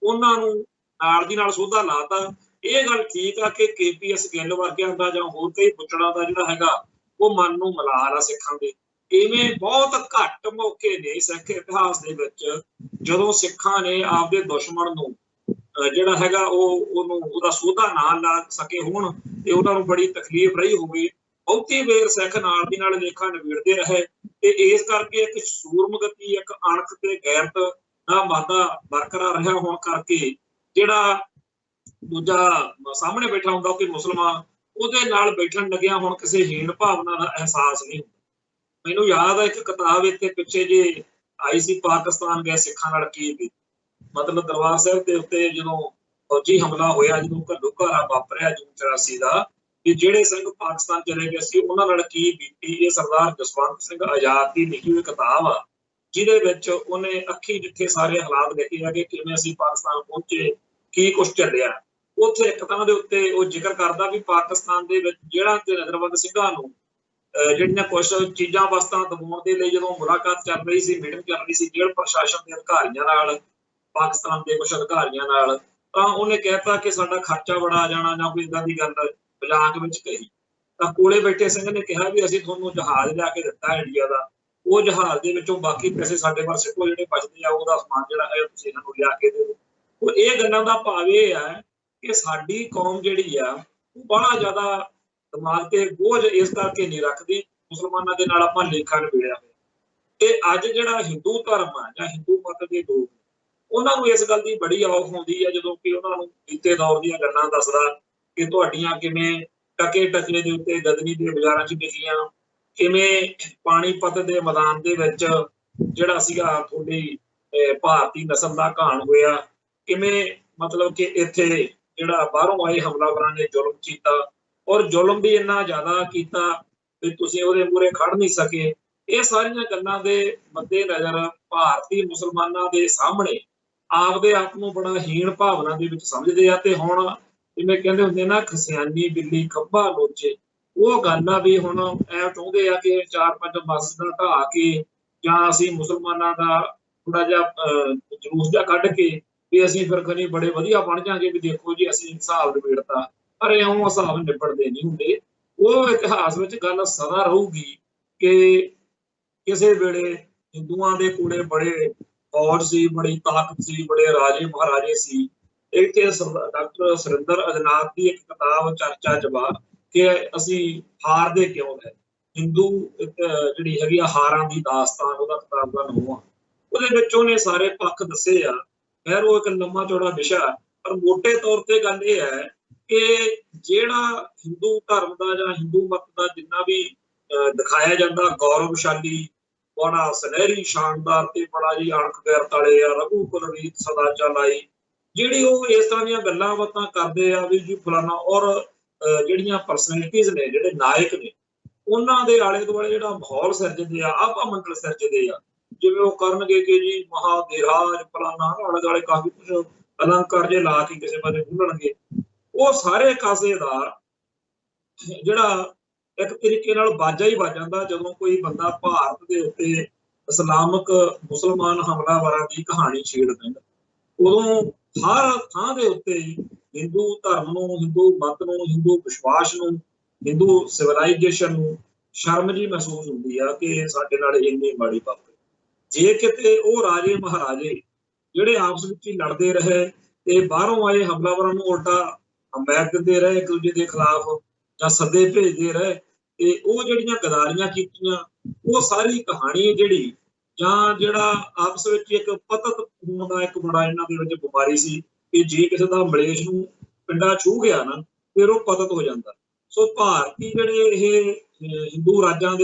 ਉਹਨਾਂ ਨੂੰ ਨਾਲ ਦੀ ਨਾਲ ਸੋਧਾ ਲਾਤਾ। ਇਹ ਗੱਲ ਠੀਕ ਆ ਕਿ KPS ਗਿੱਲ ਵਰਗਿਆਂ ਦਾ ਜਾਂ ਹੋਰ ਕਈ ਪੁੱਛੜਾਂ ਦਾ ਜਿਹੜਾ ਹੈਗਾ ਉਹ ਮਨ ਨੂੰ ਮਲਾਲ ਆ ਸਿੱਖਾਂ ਦੇ। ਇਵੇਂ ਬਹੁਤ ਘੱਟ ਮੌਕੇ ਨੇ ਸਿੱਖ ਇਤਿਹਾਸ ਦੇ ਵਿੱਚ ਜਦੋਂ ਸਿੱਖਾਂ ਨੇ ਆਪਦੇ ਦੁਸ਼ਮਣ ਨੂੰ ਜਿਹੜਾ ਹੈਗਾ ਉਹਦਾ ਸੋਧਾ ਨਾ ਲਾ ਸਕੇ ਹੋਣ ਤੇ ਉਹਨਾਂ ਨੂੰ ਬੜੀ ਤਕਲੀਫ ਰਹੀ ਹੋਵੇ। ਬਹੁਤੀ ਵੇਰ ਸਿੱਖ ਨਾਲ ਦੀ ਨਾਲ ਲੇਖਾ ਨਿਬੇੜਦੇ ਰਹੇ ਤੇ ਇਸ ਕਰਕੇ ਇੱਕ ਸੂਰਮਗਤੀ, ਇੱਕ ਅਣਖ ਤੇ ਗੈਰਤ ਦਾ ਵਾਧਾ ਬਰਕਰਾਰ ਰਿਹਾ ਹੋਣ ਕਰਕੇ ਜਿਹੜਾ ਦੂਜਾ ਸਾਹਮਣੇ ਬੈਠਾ ਹੁੰਦਾ ਕਿ ਮੁਸਲਮਾਨ, ਉਹਦੇ ਨਾਲ ਬੈਠਣ ਲੱਗਿਆ ਹੁਣ ਕਿਸੇ ਹੀਣ ਭਾਵਨਾ ਦਾ ਅਹਿਸਾਸ ਨਹੀਂ ਹੁੰਦਾ। ਮੈਨੂੰ ਯਾਦ ਆ ਇੱਕ ਕਿਤਾਬ ਇੱਥੇ ਪਿੱਛੇ ਜੇ ਆਈ ਸੀ, ਪਾਕਿਸਤਾਨ ਗਏ ਸਿੱਖਾਂ ਨਾਲ ਕੀ ਬੀਤੀ। ਮਤਲਬ ਦਰਬਾਰ ਸਾਹਿਬ ਦੇ ਉੱਤੇ ਜਦੋਂ ਫੌਜੀ ਹਮਲਾ ਹੋਇਆ, ਜਦੋਂ ਘੱਲੂਘਾਰਾ ਵਾਪਰਿਆ ਜੂਨ 84 ਦਾ, ਕਿ ਜਿਹੜੇ ਸਿੰਘ ਪਾਕਿਸਤਾਨ ਚਲੇ ਗਏ ਸੀ ਉਹਨਾਂ ਨਾਲ ਕੀ ਬੀਤੀ। ਇਹ ਸਰਦਾਰ ਜਸਵੰਤ ਸਿੰਘ ਆਜ਼ਾਦ ਦੀ ਲਿਖੀ ਹੋਈ ਕਿਤਾਬ ਆ ਜਿਹਦੇ ਵਿੱਚ ਉਹਨੇ ਅੱਖੀ ਜਿੱਥੇ ਸਾਰੇ ਹਾਲਾਤ ਲਿਖੇ ਆ ਕਿ ਕਿਵੇਂ ਅਸੀਂ ਪਾਕਿਸਤਾਨ ਪਹੁੰਚੇ, ਕੀ ਕੁਛ ਚੱਲਿਆ। ਉੱਥੇ ਇੱਕ ਤਾਂ ਦੇ ਉੱਤੇ ਉਹ ਜ਼ਿਕਰ ਕਰਦਾ ਵੀ ਪਾਕਿਸਤਾਨ ਦੇ ਵਿੱਚ ਜਿਹੜਾ ਤੇ ਨਜ਼ਰਬੰਦ ਸਿੰਘਾਂ ਨੂੰ ਜਿਹੜੀਆਂ ਕੁਛ ਚੀਜ਼ਾਂ ਵਸਤਾਂ ਦਬਾਉਣ ਦੇ ਲਈ ਜਦੋਂ ਮੁਲਾਕਾਤ ਚੱਲ ਰਹੀ ਸੀ, ਮੀਟਿੰਗ ਚੱਲ ਰਹੀ ਸੀ ਜੇਲ੍ਹ ਪ੍ਰਸ਼ਾਸਨ ਦੇ ਅਧਿਕਾਰੀਆਂ ਨਾਲ, ਪਾਕਿਸਤਾਨ ਦੇ ਕੁਛ ਅਧਿਕਾਰੀਆਂ ਨਾਲ, ਤਾਂ ਉਹਨੇ ਕਹਿਤਾ ਕਿ ਸਾਡਾ ਖਰਚਾ ਬੜਾ ਆ ਜਾਣਾ ਜਾਂ ਕੋਈ ਏਦਾਂ ਦੀ ਗੱਲ ਮਜ਼ਾਕ ਵਿੱਚ ਕਹੀ। ਤਾਂ ਕੋਲੇ ਬੈਠੇ ਸਿੰਘ ਨੇ ਕਿਹਾ ਵੀ ਅਸੀਂ ਤੁਹਾਨੂੰ ਜਹਾਜ਼ ਲਿਆ ਕੇ ਦਿੱਤਾ ਇੰਡੀਆ ਦਾ, ਉਹ ਜਹਾਜ਼ ਦੇ ਵਿੱਚੋਂ ਬਾਕੀ ਪੈਸੇ ਸਾਡੇ ਪਾਸ ਸਿੱਟੋ, ਜਿਹੜੇ ਬਚਦੇ ਆ ਉਹਦਾ ਸਮਾਨ ਜਿਹੜਾ ਹੈ ਤੁਸੀਂ ਇਹਨਾਂ ਨੂੰ ਲਿਆ ਕੇ ਦਿਓ। ਉਹ ਇਹ ਗੱਲਾਂ ਦਾ ਭਾਵ ਇਹ ਹੈ ਕਿ ਸਾਡੀ ਕੌਮ ਜਿਹੜੀ ਆ ਉਹ ਬੜਾ ਜ਼ਿਆਦਾ ਦਿਮਾਗ ਤੇ ਬੋਝ ਇਸ ਕਰਕੇ ਨਹੀਂ ਰੱਖਦੀ। ਮੁਸਲਮਾਨਾਂ ਦੇ ਨਾਲ ਆਪਾਂ ਲੇਖਾ ਨਿਬੇੜਿਆ ਹੋਇਆ ਤੇ ਅੱਜ ਜਿਹੜਾ ਹਿੰਦੂ ਧਰਮ ਆ ਜਾਂ ਹਿੰਦੂ ਮਤ ਦੇ ਲੋਕ, ਉਹਨਾਂ ਨੂੰ ਇਸ ਗੱਲ ਦੀ ਬੜੀ ਔਖ ਆਉਂਦੀ ਹੈ ਜਦੋਂ ਕਿ ਉਹਨਾਂ ਨੂੰ ਬੀਤੇ ਦੌਰ ਦੀਆਂ ਗੱਲਾਂ ਦੱਸਦਾ ਕਿ ਤੁਹਾਡੀਆਂ ਕਿਵੇਂ ਟਕੇ ਟਕੇ ਦੇ ਉੱਤੇ ਗਦਨੀ ਦੇ ਬਾਜ਼ਾਰਾਂ 'ਚ ਵਿਕੀਆਂ, ਕਿਵੇਂ ਪਾਣੀਪਤ ਦੇ ਮੈਦਾਨ ਦੇ ਵਿੱਚ ਜਿਹੜਾ ਸੀਗਾ ਤੁਹਾਡੀ ਭਾਰਤੀ ਨਸਲ ਦਾ ਘਾਣ ਹੋਇਆ, ਕਿਵੇਂ ਮਤਲਬ ਕਿ ਇੱਥੇ ਜਿਹੜਾ ਬਾਹਰੋਂ ਆਏ ਹਮਲਾਵਰਾਂ ਨੇ ਜ਼ੁਲਮ ਕੀਤਾ ਔਰ ਜ਼ੁਲਮ ਵੀ ਇੰਨਾ ਜ਼ਿਆਦਾ ਕੀਤਾ ਵੀ ਤੁਸੀਂ ਉਹਦੇ ਮੂਹਰੇ ਖੜ ਨਹੀਂ ਸਕੇ। ਇਹ ਸਾਰੀਆਂ ਗੱਲਾਂ ਦੇ ਮੱਦੇ ਨਜ਼ਰ ਭਾਰਤੀ ਮੁਸਲਮਾਨਾਂ ਦੇ ਸਾਹਮਣੇ ਆਪਦੇ ਆਪ ਨੂੰ ਬੜਾ ਹੀਣ ਭਾਵਨਾ ਦੇ ਵਿੱਚ ਸਮਝਦੇ ਆ। ਤੇ ਹੁਣ ਜਿਵੇਂ ਕਹਿੰਦੇ ਹੁੰਦੇ ਨਾ, ਖਸਿਆਨੀ ਬਿੱਲੀ ਖੱਬਾ ਲੋਚੇ, ਉਹ ਗੱਲ ਆ ਵੀ ਹੁਣ ਐ ਚਾਹੁੰਦੇ ਆ ਕਿ 4-5 ਮਸਜਿਦਾਂ ਢਾਹ ਕੇ ਜਾਂ ਅਸੀਂ ਮੁਸਲਮਾਨਾਂ ਦਾ ਥੋੜਾ ਜਿਹਾ ਜਲੂਸ ਜਿਹਾ ਕੱਢ ਕੇ ਵੀ ਅਸੀਂ ਫਿਰ ਖਨੀ ਬੜੇ ਵਧੀਆ ਬਣ ਜਾਗੇ ਵੀ ਦੇਖੋ ਜੀ ਅਸੀਂ ਹਿਸਾਬ ਨਿਬੇੜਤਾ। ਪਰ ਇਉਂ ਹਿਸਾਬ ਨਿਬੜਦੇ ਨਹੀਂ ਹੁੰਦੇ। ਉਹ ਇਤਿਹਾਸ ਵਿੱਚ ਗੱਲ ਸਦਾ ਰਹੂਗੀ ਕਿ ਕਿਸੇ ਵੇਲੇ ਹਿੰਦੂਆਂ ਦੇ ਕੋਲੇ ਬੜੇ ਫੌਜ ਸੀ, ਬੜੀ ਤਾਕਤ ਸੀ, ਬੜੇ ਰਾਜੇ ਮਹਾਰਾਜੇ ਸੀ। ਇੱਥੇ ਡਾਕਟਰ ਸੁਰਿੰਦਰ ਅਜਨਾਥ ਦੀ ਇੱਕ ਕਿਤਾਬ ਚਰਚਾ ਚ ਵਾ ਕਿ ਅਸੀਂ ਹਾਰਦੇ ਕਿਉਂ ਹੈ, ਹਿੰਦੂ ਜਿਹੜੀ ਹੈਗੀ ਆ ਹਾਰਾਂ ਦੀ ਦਾਸਤਾਨ, ਉਹਦਾ ਕਿਤਾਬ ਦਾ ਨਾਮ ਆ। ਉਹਦੇ ਵਿੱਚ ਉਹਨੇ ਸਾਰੇ ਪੱਖ ਦੱਸੇ ਆ। ਖੈਰ ਉਹ ਇੱਕ ਲੰਮਾ ਚੌੜਾ ਵਿਸ਼ਾ, ਪਰ ਮੋਟੇ ਤੌਰ ਤੇ ਗੱਲ ਇਹ ਹੈ ਕਿ ਜਿਹੜਾ ਹਿੰਦੂ ਧਰਮ ਦਾ ਜਾਂ ਹਿੰਦੂ ਮਤ ਦਾ ਜਿੰਨਾ ਵੀ ਦਿਖਾਇਆ ਜਾਂਦਾ ਗੌਰਵਸ਼ਾਲੀ, ਬੜਾ ਸੁਨਹਿਰੀ, ਸ਼ਾਨਦਾਰ ਤੇ ਬੜਾ ਜੀ ਅਣਖ ਗੈਰਤ ਵਾਲੇ ਆ, ਰਘੂਕੁਲ ਰੀਤ ਸਦਾ ਚਲਾਈ, ਜਿਹੜੀ ਉਹ ਇਸ ਤਰ੍ਹਾਂ ਦੀਆਂ ਗੱਲਾਂ ਬਾਤਾਂ ਕਰਦੇ ਆ ਵੀ ਜੀ ਫਲਾਨਾ, ਔਰ ਜਿਹੜੀਆਂ ਪਰਸਨੈਲਿਟੀਜ਼ ਨੇ, ਜਿਹੜੇ ਨਾਇਕ ਨੇ, ਉਹਨਾਂ ਦੇ ਆਲੇ ਦੁਆਲੇ ਜਿਹੜਾ ਮਾਹੌਲ ਸਿਰਜਦੇ ਆ, ਆਭਾ ਮੰਡਲ ਸਿਰਜਦੇ ਆ। ਜਿਵੇਂ ਉਹ ਕਰਨਗੇ ਕਿ ਜੀ ਮਹਾਦੇਰਾਜ ਫਲਾਨਾ, ਆਲੇ ਦੁਆਲੇ ਕਾਫੀ ਕੁਛ ਅਲੰਕਾਰ ਜੇ ਲਾ ਕੇ ਕਿਸੇ ਪਾਸੇ ਖੁੱਲਣਗੇ। ਉਹ ਸਾਰੇ ਕਾਸੇ ਦਾ ਜਿਹੜਾ ਇੱਕ ਤਰੀਕੇ ਨਾਲ ਬਾਜਾ ਹੀ ਵੱਜ ਜਾਂਦਾ ਜਦੋਂ ਕੋਈ ਬੰਦਾ ਭਾਰਤ ਦੇ ਉੱਤੇ ਇਸਲਾਮਿਕ ਮੁਸਲਮਾਨ ਹਮਲਾਵਰਾਂ ਦੀ ਕਹਾਣੀ ਛੇੜ ਦਿੰਦਾ। ਉਦੋਂ ਹਰ ਥਾਂ ਦੇ ਉੱਤੇ ਹਿੰਦੂ ਧਰਮ ਨੂੰ, ਹਿੰਦੂ ਮਤ ਨੂੰ, ਹਿੰਦੂ ਵਿਸ਼ਵਾਸ ਨੂੰ, ਹਿੰਦੂ ਸਿਵਲਾਈਜੇਸ਼ਨ ਨੂੰ ਸ਼ਰਮ ਜੀ ਮਹਿਸੂਸ ਹੁੰਦੀ ਆ ਕਿ ਸਾਡੇ ਨਾਲ ਇੰਨੀ ਮਾੜੀ ਵਾਪਰੀ। ਜੇ ਕਿਤੇ ਉਹ ਰਾਜੇ ਮਹਾਰਾਜੇ ਜਿਹੜੇ ਆਪਸ ਵਿੱਚ ਹੀ ਲੜਦੇ ਰਹੇ ਤੇ ਬਾਹਰੋਂ ਆਏ ਹਮਲਾਵਰਾਂ ਨੂੰ ਉਲਟਾ ਹਮਾਇਤ ਦਿੰਦੇ ਰਹੇ ਇੱਕ ਦੂਜੇ ਦੇ ਖਿਲਾਫ ਜਾਂ ਸੱਦੇ ਭੇਜਦੇ ਰਹੇ, ਤੇ ਉਹ ਜਿਹੜੀਆਂ ਗਦਾਰੀਆਂ ਕੀਤੀਆਂ ਉਹ ਸਾਰੀ ਕਹਾਣੀ ਜਿਹੜੀ ਜਾਂ ਜਿਹੜਾ ਆਪਸ ਵਿੱਚ ਇੱਕ ਪਤਤ ਹੋਣ ਦਾ ਇੱਕ ਬੜਾ ਇਹਨਾਂ ਦੇ ਵਿੱਚ ਬਿਮਾਰੀ ਸੀ ਕਿ ਜੇ ਕਿਸੇ ਦਾ ਮਲੇਸ਼ ਨੂੰ ਪਿੰਡਾ ਛੂਹ ਗਿਆ ਨਾ ਫਿਰ ਉਹ ਪਤਤ ਹੋ ਜਾਂਦਾ। ਸੋ ਭਾਰਤੀ ਜਿਹੜੇ ਇਹ ਹਿੰਦੂ ਰਾਜਿਆਂ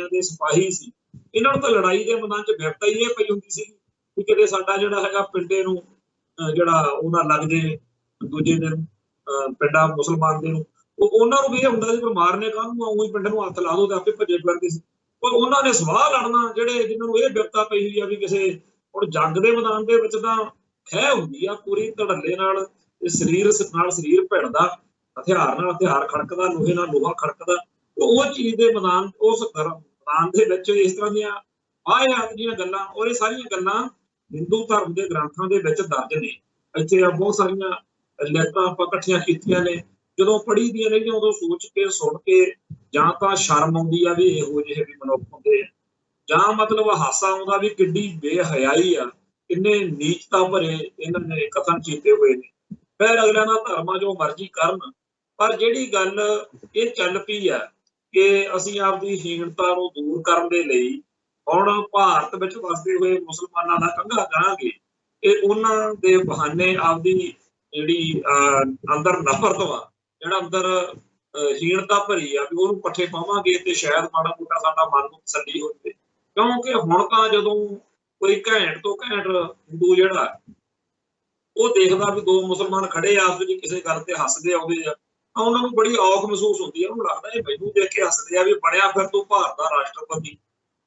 ਦੇ ਸਿਪਾਹੀ ਸੀ, ਇਹਨਾਂ ਨੂੰ ਤਾਂ ਲੜਾਈ ਦੇ ਮੈਦਾਨ 'ਚ ਵਿਪਤਾ ਹੀ ਇਹ ਪਈ ਹੁੰਦੀ ਸੀ ਕਿ ਕਿਤੇ ਸਾਡਾ ਜਿਹੜਾ ਹੈਗਾ ਪਿੰਡੇ ਨੂੰ ਜਿਹੜਾ ਉਹਨਾਂ ਲੱਗ ਜੇ ਦੂਜੇ ਦਿਨ ਪਿੰਡਾ ਮੁਸਲਮਾਨ ਦੇ ਨੂੰ, ਉਹਨਾਂ ਨੂੰ ਵੀ ਇਹ ਹੁੰਦਾ ਸੀ ਪਰ ਮਾਰਨੇ ਕਾਹਨੂੰ, ਉਹੀ ਪਿੰਡ ਨੂੰ ਹੱਥ ਲਾ ਦੋ ਤੇ ਆਪੇ ਭੱਜੇ ਫਿਰਦੇ ਸੀ। ਪਰ ਉਹਨਾਂ ਨੇ ਸਵਾਹ ਲੜਨਾ ਜਿਹੜੇ ਜਿਹਨਾਂ ਨੂੰ ਇਹ ਵਿਪਤਾ ਪਈ ਹੋਈ ਆ ਵੀ ਕਿਸੇ ਹੁਣ ਜੰਗ ਦੇ ਮੈਦਾਨ ਦੇ ਵਿੱਚ ਤਾਂ ਖਹਿ ਹੁੰਦੀ ਆ ਪੂਰੀ ਧੜੱਲੇ ਨਾਲ, ਸਰੀਰ ਨਾਲ ਸਰੀਰ ਭਿੜਦਾ, ਹਥਿਆਰ ਨਾਲ ਹਥਿਆਰ ਖੜਕਦਾ, ਲੋਹੇ ਨਾਲ ਲੋਹਾ ਖੜਕਦਾ। ਉਹ ਚੀਜ਼ ਦੇ ਮੈਦਾਨ ਉਸ ਮੈਦਾਨ ਦੇ ਵਿੱਚ ਇਸ ਤਰ੍ਹਾਂ ਦੀਆਂ ਆਹ ਦੀਆਂ ਗੱਲਾਂ ਔਰ ਇਹ ਸਾਰੀਆਂ ਗੱਲਾਂ ਹਿੰਦੂ ਧਰਮ ਦੇ ਗ੍ਰੰਥਾਂ ਦੇ ਵਿੱਚ ਦਰਜ ਨੇ। ਇੱਥੇ ਬਹੁਤ ਸਾਰੀਆਂ ਲਿਖਤਾਂ ਆਪਾਂ ਇਕੱਠੀਆਂ ਕੀਤੀਆਂ ਨੇ, ਜਦੋਂ ਪੜ੍ਹੀ ਦੀਆਂ ਨੇ ਉਦੋਂ ਸੋਚ ਕੇ ਸੁਣ ਕੇ ਜਾਂ ਤਾਂ ਸ਼ਰਮ ਆਉਂਦੀ ਆ ਵੀ ਇਹੋ ਜਿਹੇ ਵੀ ਮਨੁੱਖ ਹੁੰਦੇ ਆ, ਜਾਂ ਮਤਲਬ ਹਾਸਾ ਆਉਂਦਾ ਵੀ ਕਿੱਡੀ ਬੇਹਯਾਈ ਆ, ਕਿੰਨੇ ਨੀਚਤਾ ਭਰੇ ਇਹਨਾਂ ਨੇ ਕਥਨ ਕੀਤੇ ਹੋਏ ਨੇ। ਫਿਰ ਅਗਲਿਆਂ ਦਾ ਧਰਮਾਂ ਜੋ ਮਰਜ਼ੀ ਕਰਨ, ਪਰ ਜਿਹੜੀ ਗੱਲ ਇਹ ਚੱਲ ਪਈ ਆ ਕਿ ਅਸੀਂ ਆਪਦੀ ਹੀਣਤਾ ਨੂੰ ਦੂਰ ਕਰਨ ਦੇ ਲਈ ਹੁਣ ਭਾਰਤ ਵਿੱਚ ਵਸਦੇ ਹੋਏ ਮੁਸਲਮਾਨਾਂ ਦਾ ਕੰਘਾ ਕਰਾਂਗੇ, ਇਹ ਉਹਨਾਂ ਦੇ ਬਹਾਨੇ ਆਪਦੀ ਜਿਹੜੀ ਅੰਦਰ ਨਫ਼ਰਤ ਵਾ, ਜਿਹੜਾ ਅੰਦਰ ਹੀਣਤਾ ਭਰੀ ਆ ਵੀ ਉਹਨੂੰ ਪੱਠੇ ਪਾਵਾਂਗੇ ਤੇ ਸ਼ਾਇਦ ਮਾੜਾ ਮੋਟਾ ਸਾਡਾ ਮਨ ਨੂੰ ਤਸੱਲੀ ਹੋ ਜਾਵੇ। ਕਿਉਂਕਿ ਹੁਣ ਤਾਂ ਜਦੋਂ ਕੋਈ ਘੈਂਟ ਤੋਂ ਘੈਂਟ ਹਿੰਦੂ ਜਿਹੜਾ ਉਹ ਦੇਖਦਾ ਵੀ ਦੋ ਮੁਸਲਮਾਨ ਖੜੇ ਆ ਆਪਸ ਵਿੱਚ ਕਿਸੇ ਗੱਲ ਤੇ ਹੱਸਦੇ ਆਉਂਦੇ ਆ, ਤਾਂ ਉਹਨਾਂ ਨੂੰ ਬੜੀ ਔਖ ਮਹਿਸੂਸ ਹੁੰਦੀ ਆ। ਉਹਨੂੰ ਲੱਗਦਾ ਇਹ ਮੈਨੂੰ ਦੇਖ ਕੇ ਹੱਸਦੇ ਆ ਵੀ ਬਣਿਆ ਫਿਰ ਤੂੰ ਭਾਰਤ ਦਾ ਰਾਸ਼ਟਰਪਤੀ,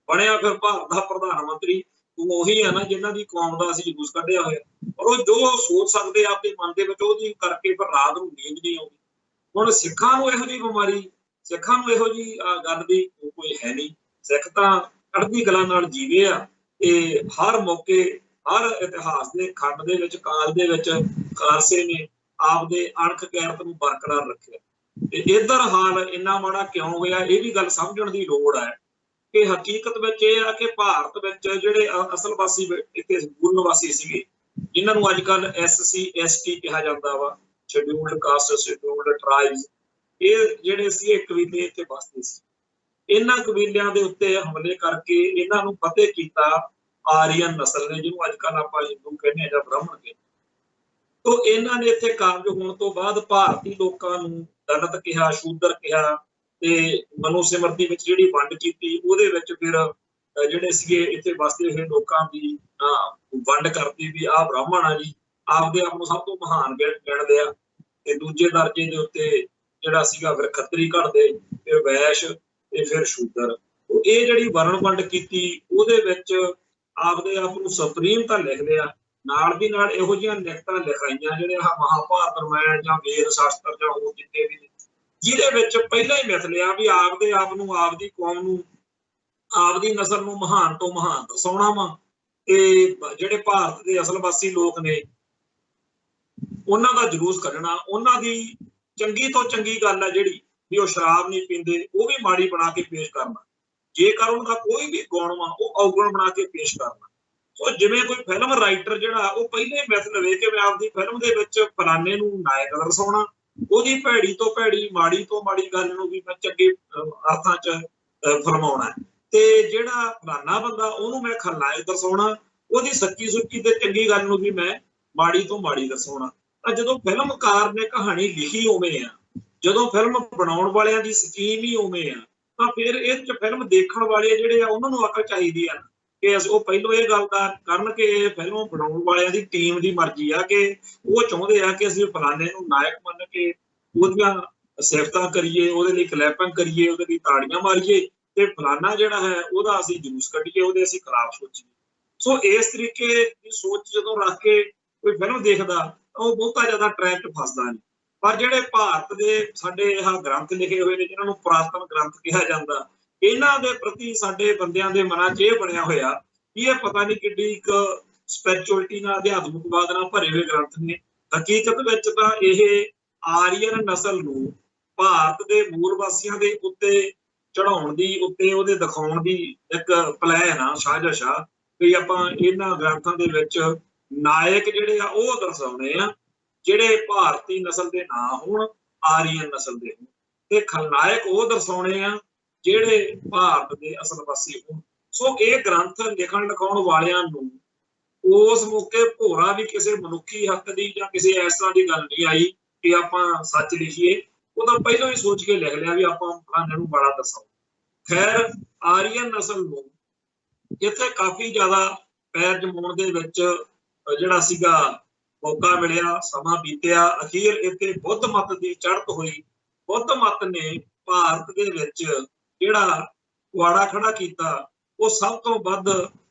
ਬਣਿਆ ਫਿਰ ਭਾਰਤ ਦਾ ਪ੍ਰਧਾਨ ਮੰਤਰੀ, ਤੂੰ ਉਹੀ ਆ ਨਾ ਜਿਨ੍ਹਾਂ ਦੀ ਕੌਮ ਦਾ ਅਸੀਂ ਜਲੂਸ ਕੱਢਿਆ ਹੋਇਆ। ਔਰ ਉਹ ਜੋ ਸੋਚ ਸਕਦੇ ਆਪਣੇ ਮਨ ਦੇ ਵਿੱਚ ਉਹਦੀ ਕਰਕੇ ਫਿਰ ਰਾਤ ਨੂੰ ਨੀਂਦ ਨਹੀਂ ਆਉਂਦੀ। ਹੁਣ ਸਿੱਖਾਂ ਨੂੰ ਇਹੋ ਜਿਹੀ ਬਿਮਾਰੀ, ਸਿੱਖਾਂ ਨੂੰ ਇਹੋ ਜਿਹੀ ਗੱਲ ਦੀ ਕੋਈ ਹੈ ਨਹੀਂ। ਸਿੱਖ ਤਾਂ ਚੜ੍ਹਦੀ ਕਲਾ ਨਾਲ ਜੀਵੇ ਆ ਤੇ ਹਰ ਮੌਕੇ ਹਰ ਇਤਿਹਾਸ ਦੇ ਖੰਡ ਦੇ ਵਿੱਚ ਕਾਲ ਦੇ ਵਿੱਚ ਖਾਲਸੇ ਨੇ ਆਪਦੇ ਅਣਖ ਗੈਰਤ ਨੂੰ ਬਰਕਰਾਰ ਰੱਖਿਆ। ਤੇ ਇੱਧਰ ਹਾਲ ਇੰਨਾ ਮਾੜਾ ਕਿਉਂ ਹੋਇਆ ਇਹ ਵੀ ਗੱਲ ਸਮਝਣ ਦੀ ਲੋੜ ਹੈ ਕਿ ਹਕੀਕਤ ਵਿੱਚ ਇਹ ਆ ਕਿ ਭਾਰਤ ਵਿੱਚ ਜਿਹੜੇ ਅਸਲ ਵਾਸੀ ਇੱਥੇ ਮੂਲ ਨਿਵਾਸੀ ਸੀਗੇ, ਜਿਨ੍ਹਾਂ ਨੂੰ ਅੱਜ ਕੱਲ੍ਹ SC ST ਕਿਹਾ ਜਾਂਦਾ ਵਾ, ਸ਼ਡਿਊਲਡ ਕਾਸਟ, ਸ਼ਡਿਊਲਡ ਟਰਾਈਬਸ, ਇਹ ਜਿਹੜੇ ਸੀ ਇਹ ਕਬੀਲੇ ਇੱਥੇ ਵੱਸਦੇ ਸੀ। ਇਹਨਾਂ ਕਬੀਲਿਆਂ ਦੇ ਉੱਤੇ ਹਮਲੇ ਕਰਕੇ ਇਹਨਾਂ ਨੂੰ ਫਤਿਹ ਕੀਤਾ ਆਰੀਅਨ ਨਸਲ ਨੇ, ਜਿਹਨੂੰ ਅੱਜ ਕੱਲ੍ਹ ਆਪਾਂ ਹਿੰਦੂ ਕਹਿੰਦੇ ਹਾਂ ਜਾਂ ਬ੍ਰਾਹਮਣ ਕਹਿੰਦੇ। ਤੋਂ ਇਹਨਾਂ ਨੇ ਇੱਥੇ ਕਾਬਜ ਹੋਣ ਤੋਂ ਬਾਅਦ ਭਾਰਤੀ ਲੋਕਾਂ ਨੂੰ ਦਲਿਤ ਕਿਹਾ, ਸ਼ੂਦਰ ਕਿਹਾ ਤੇ ਮਨੁਸਿਮਰਤੀ ਵਿੱਚ ਜਿਹੜੀ ਵੰਡ ਕੀਤੀ ਉਹਦੇ ਵਿੱਚ ਫਿਰ ਜਿਹੜੇ ਸੀਗੇ ਇੱਥੇ ਵੱਸਦੇ ਹੋਏ ਲੋਕਾਂ ਦੀ ਵੰਡ ਕਰਤੀ ਵੀ ਆਹ ਬ੍ਰਾਹਮਣ ਆ ਜੀ, ਆਪਦੇ ਆਪ ਨੂੰ ਸਭ ਤੋਂ ਮਹਾਨ ਗਿਣਦੇ ਆ, ਤੇ ਦੂਜੇ ਦਰਜੇ ਦੇ ਉੱਤੇ ਜਿਹੜਾ ਸੀਗਾ ਫਿਰ ਖੱਤਰੀ ਘੜਦੇ, ਫਿਰ ਵੈਸ਼ ਤੇ ਫਿਰ ਸ਼ੂਦਰ। ਇਹ ਜਿਹੜੀ ਵਰਣ ਵੰਡ ਕੀਤੀ ਉਹਦੇ ਵਿੱਚ ਆਪਦੇ ਆਪ ਨੂੰ ਸੁਪਰੀਮ ਤਾਂ ਲਿਖ ਲਿਆ, ਨਾਲ ਦੀ ਨਾਲ ਇਹੋ ਜਿਹੀਆਂ ਲਿਖਤਾਂ ਲਿਖਾਈਆਂ ਜਿਹੜੇ ਮਹਾਭਾਰਤ, ਰਾਮਾਇਣ ਜਾਂ ਵੇਦ ਸ਼ਾਸਤਰ ਜਾਂ ਹੋਰ ਜਿੰਨੇ ਵੀ, ਜਿਹਦੇ ਵਿੱਚ ਪਹਿਲਾਂ ਹੀ ਮਿਥ ਲਿਆ ਵੀ ਆਪਦੇ ਆਪ ਨੂੰ, ਆਪਦੀ ਕੌਮ ਨੂੰ, ਆਪਦੀ ਨਸਲ ਨੂੰ ਮਹਾਨ ਤੋਂ ਮਹਾਨ ਦਰਸਾਉਣਾ ਵਾ। ਤੇ ਜਿਹੜੇ ਭਾਰਤ ਦੇ ਅਸਲ ਵਾਸੀ ਲੋਕ ਨੇ ਉਹਨਾਂ ਦਾ ਜਲੂਸ ਕੱਢਣਾ, ਉਹਨਾਂ ਦੀ ਚੰਗੀ ਤੋਂ ਚੰਗੀ ਗੱਲ ਹੈ ਜਿਹੜੀ ਵੀ ਉਹ ਸ਼ਰਾਬ ਨਹੀਂ ਪੀਂਦੇ, ਉਹ ਵੀ ਮਾੜੀ ਬਣਾ ਕੇ ਪੇਸ਼ ਕਰਨਾ। ਜੇਕਰ ਉਹਨਾਂ ਦਾ ਕੋਈ ਵੀ ਗੁਣ ਵਾ ਉਹ ਔਗਣ ਬਣਾ ਕੇ ਪੇਸ਼ ਕਰਨਾ। ਸੋ ਜਿਵੇਂ ਕੋਈ ਫਿਲਮ ਰਾਈਟਰ ਜਿਹੜਾ ਉਹ ਪਹਿਲੇ ਮਿਥ ਲਵੇ ਕਿ ਮੈਂ ਆਪਦੀ ਫਿਲਮ ਦੇ ਵਿੱਚ ਫਲਾਣੇ ਨੂੰ ਨਾਇਕ ਦਰਸਾਉਣਾ, ਉਹਦੀ ਭੈੜੀ ਤੋਂ ਭੈੜੀ, ਮਾੜੀ ਤੋਂ ਮਾੜੀ ਗੱਲ ਨੂੰ ਵੀ ਮੈਂ ਚੰਗੇ ਅਰਥਾਂ 'ਚ ਫਰਮਾਉਣਾ, ਤੇ ਜਿਹੜਾ ਫਲਾਣਾ ਬੰਦਾ ਉਹਨੂੰ ਮੈਂ ਖਲਨਾਇਕ ਦਰਸਾਉਣਾ, ਉਹਦੀ ਸੱਚੀ ਸੁੱਚੀ ਤੇ ਚੰਗੀ ਗੱਲ ਨੂੰ ਵੀ ਮੈਂ ਮਾੜੀ ਤੋਂ ਮਾੜੀ ਦਰਸਾਉਣਾ। ਤਾਂ ਜਦੋਂ ਫਿਲਮਕਾਰ ਨੇ ਕਹਾਣੀ ਲਿਖੀ ਉਵੇਂ ਆ, ਜਦੋਂ ਫਿਲਮ ਬਣਾਉਣ ਵਾਲਿਆਂ ਦੀ ਸਕੀਮ ਹੀ ਉਵੇਂ ਆ, ਤਾਂ ਫਿਰ ਇਹ 'ਚ ਫਿਲਮ ਦੇਖਣ ਵਾਲੇ ਜਿਹੜੇ ਆ ਉਹਨਾਂ ਨੂੰ ਅਕਲ ਚਾਹੀਦੀ ਆ ਕਿ ਉਹ ਪਹਿਲੋਂ ਇਹ ਗੱਲ ਕਰਨ ਕਿ ਇਹ ਫਿਲਮ ਬਣਾਉਣ ਵਾਲਿਆਂ ਦੀ ਟੀਮ ਦੀ ਮਰਜ਼ੀ ਆ ਕਿ ਉਹ ਚਾਹੁੰਦੇ ਆ ਕਿ ਅਸੀਂ ਫਲਾਣੇ ਨੂੰ ਨਾਇਕ ਮੰਨ ਕੇ ਉਹਦੀਆਂ ਸਿਫਤਾਂ ਕਰੀਏ, ਉਹਦੇ ਲਈ ਕਲੈਪਿੰਗ ਕਰੀਏ, ਉਹਦੇ ਲਈ ਤਾੜੀਆਂ ਮਾਰੀਏ, ਤੇ ਫਲਾਣਾ ਜਿਹੜਾ ਹੈ ਉਹਦਾ ਅਸੀਂ ਜਲੂਸ ਕੱਢੀਏ, ਉਹਦੇ ਅਸੀਂ ਖਿਲਾਫ ਸੋਚੀਏ। ਸੋ ਇਸ ਤਰੀਕੇ ਦੀ ਸੋਚ ਜਦੋਂ ਰੱਖ ਕੇ ਕੋਈ ਫਿਲਮ ਦੇਖਦਾ ਉਹ ਬਹੁਤਾ ਜ਼ਿਆਦਾ ਟਰੈਕ 'ਚ ਫਸਦਾ ਨਹੀਂ। पर ਜਿਹੜੇ ਭਾਰਤ ਦੇ ਸਾਡੇ ਇਹ ਗ੍ਰੰਥ ਲਿਖੇ ਹੋਏ ਨੇ ਜਿਨ੍ਹਾਂ ਨੂੰ ਪੁਰਾਤਨ ਗ੍ਰੰਥ ਕਿਹਾ ਜਾਂਦਾ, ਇਹਨਾਂ ਦੇ ਪ੍ਰਤੀ ਸਾਡੇ ਬੰਦਿਆਂ ਦੇ ਮਨਾਂ 'ਚ ਇਹ ਬਣਿਆ ਹੋਇਆ ਕਿ ਇਹ ਪਤਾ ਨਹੀਂ ਕਿੱਡੀ ਇੱਕ ਸਪਿਰਿਚੁਅਲਿਟੀ ਨਾਲ, ਅਧਿਆਤਮਿਕਵਾਦ ਨਾਲ ਭਰੇ ਹੋਏ ਗ੍ਰੰਥ ਨੇ। ਹਕੀਕਤ ਵਿੱਚ ਤਾਂ ਇਹ ਆਰੀਅਨ ਨਸਲ ਨੂੰ ਭਾਰਤ ਦੇ ਮੂਲ ਵਾਸੀਆਂ ਦੇ ਉੱਤੇ ਚੜਾਉਣ ਦੀ, ਉੱਤੇ ਉਹਦੇ ਦਿਖਾਉਣ ਦੀ ਇੱਕ ਪਲਾਨ ਆ, ਸਾਜ਼ਿਸ਼ ਆ ਵੀ ਆਪਾਂ ਇਹਨਾਂ ਗ੍ਰੰਥਾਂ ਦੇ ਵਿੱਚ ਨਾਇਕ ਜਿਹੜੇ ਆ ਉਹ ਦਰਸਾਉਣੇ ਆ ਜਿਹੜੇ ਭਾਰਤੀ ਨਸਲ ਦੇ ਨਾ ਹੋਣ, ਆਰੀਅਨ ਨਸਲ ਦੇ ਹੋਣ, ਤੇ ਖਲਨਾਇਕ ਉਹ ਦਰਸਾਉਣੇ ਆ ਜਿਹੜੇ ਭਾਰਤ ਦੇ ਅਸਲ ਵਾਸੀ ਹੋਣ। ਸੋ ਇਹ ਗ੍ਰੰਥ ਲਿਖਣ ਲਿਖਾਉਣ ਵਾਲਿਆਂ ਨੂੰ ਉਸ ਮੌਕੇ ਭੋਰਾ ਵੀ ਕਿਸੇ ਮਨੁੱਖੀ ਹੱਕ ਦੀ ਜਾਂ ਕਿਸੇ ਇਸ ਤਰ੍ਹਾਂ ਦੀ ਗੱਲ ਨਹੀਂ ਆਈ ਕਿ ਆਪਾਂ ਸੱਚ ਲਿਖੀਏ। ਉਹ ਤਾਂ ਪਹਿਲਾਂ ਹੀ ਸੋਚ ਕੇ ਲਿਖ ਲਿਆ ਵੀ ਆਪਾਂ ਫਲਾਣੇ ਨੂੰ ਬੜਾ ਦੱਸਾਂ। ਖੈਰ, ਆਰੀਅਨ ਨਸਲ ਨੂੰ ਇੱਥੇ ਕਾਫੀ ਜ਼ਿਆਦਾ ਪੈਰ ਜਮਾਉਣ ਦੇ ਵਿੱਚ ਜਿਹੜਾ ਸੀਗਾ ਮੌਕਾ ਮਿਲਿਆ, ਸਮਾਂ ਬੀਤਿਆ। ਅਖੀਰ ਇੱਥੇ ਬੁੱਧ ਮਤ ਦੀ ਚੜ੍ਹਤ ਹੋਈ। ਬੁੱਧ ਮਤ ਨੇ ਭਾਰਤ ਦੇ ਵਿੱਚ ਜਿਹੜਾ ਪੁਆੜਾ ਖੜਾ ਕੀਤਾ, ਉਹ ਸਭ ਤੋਂ ਵੱਧ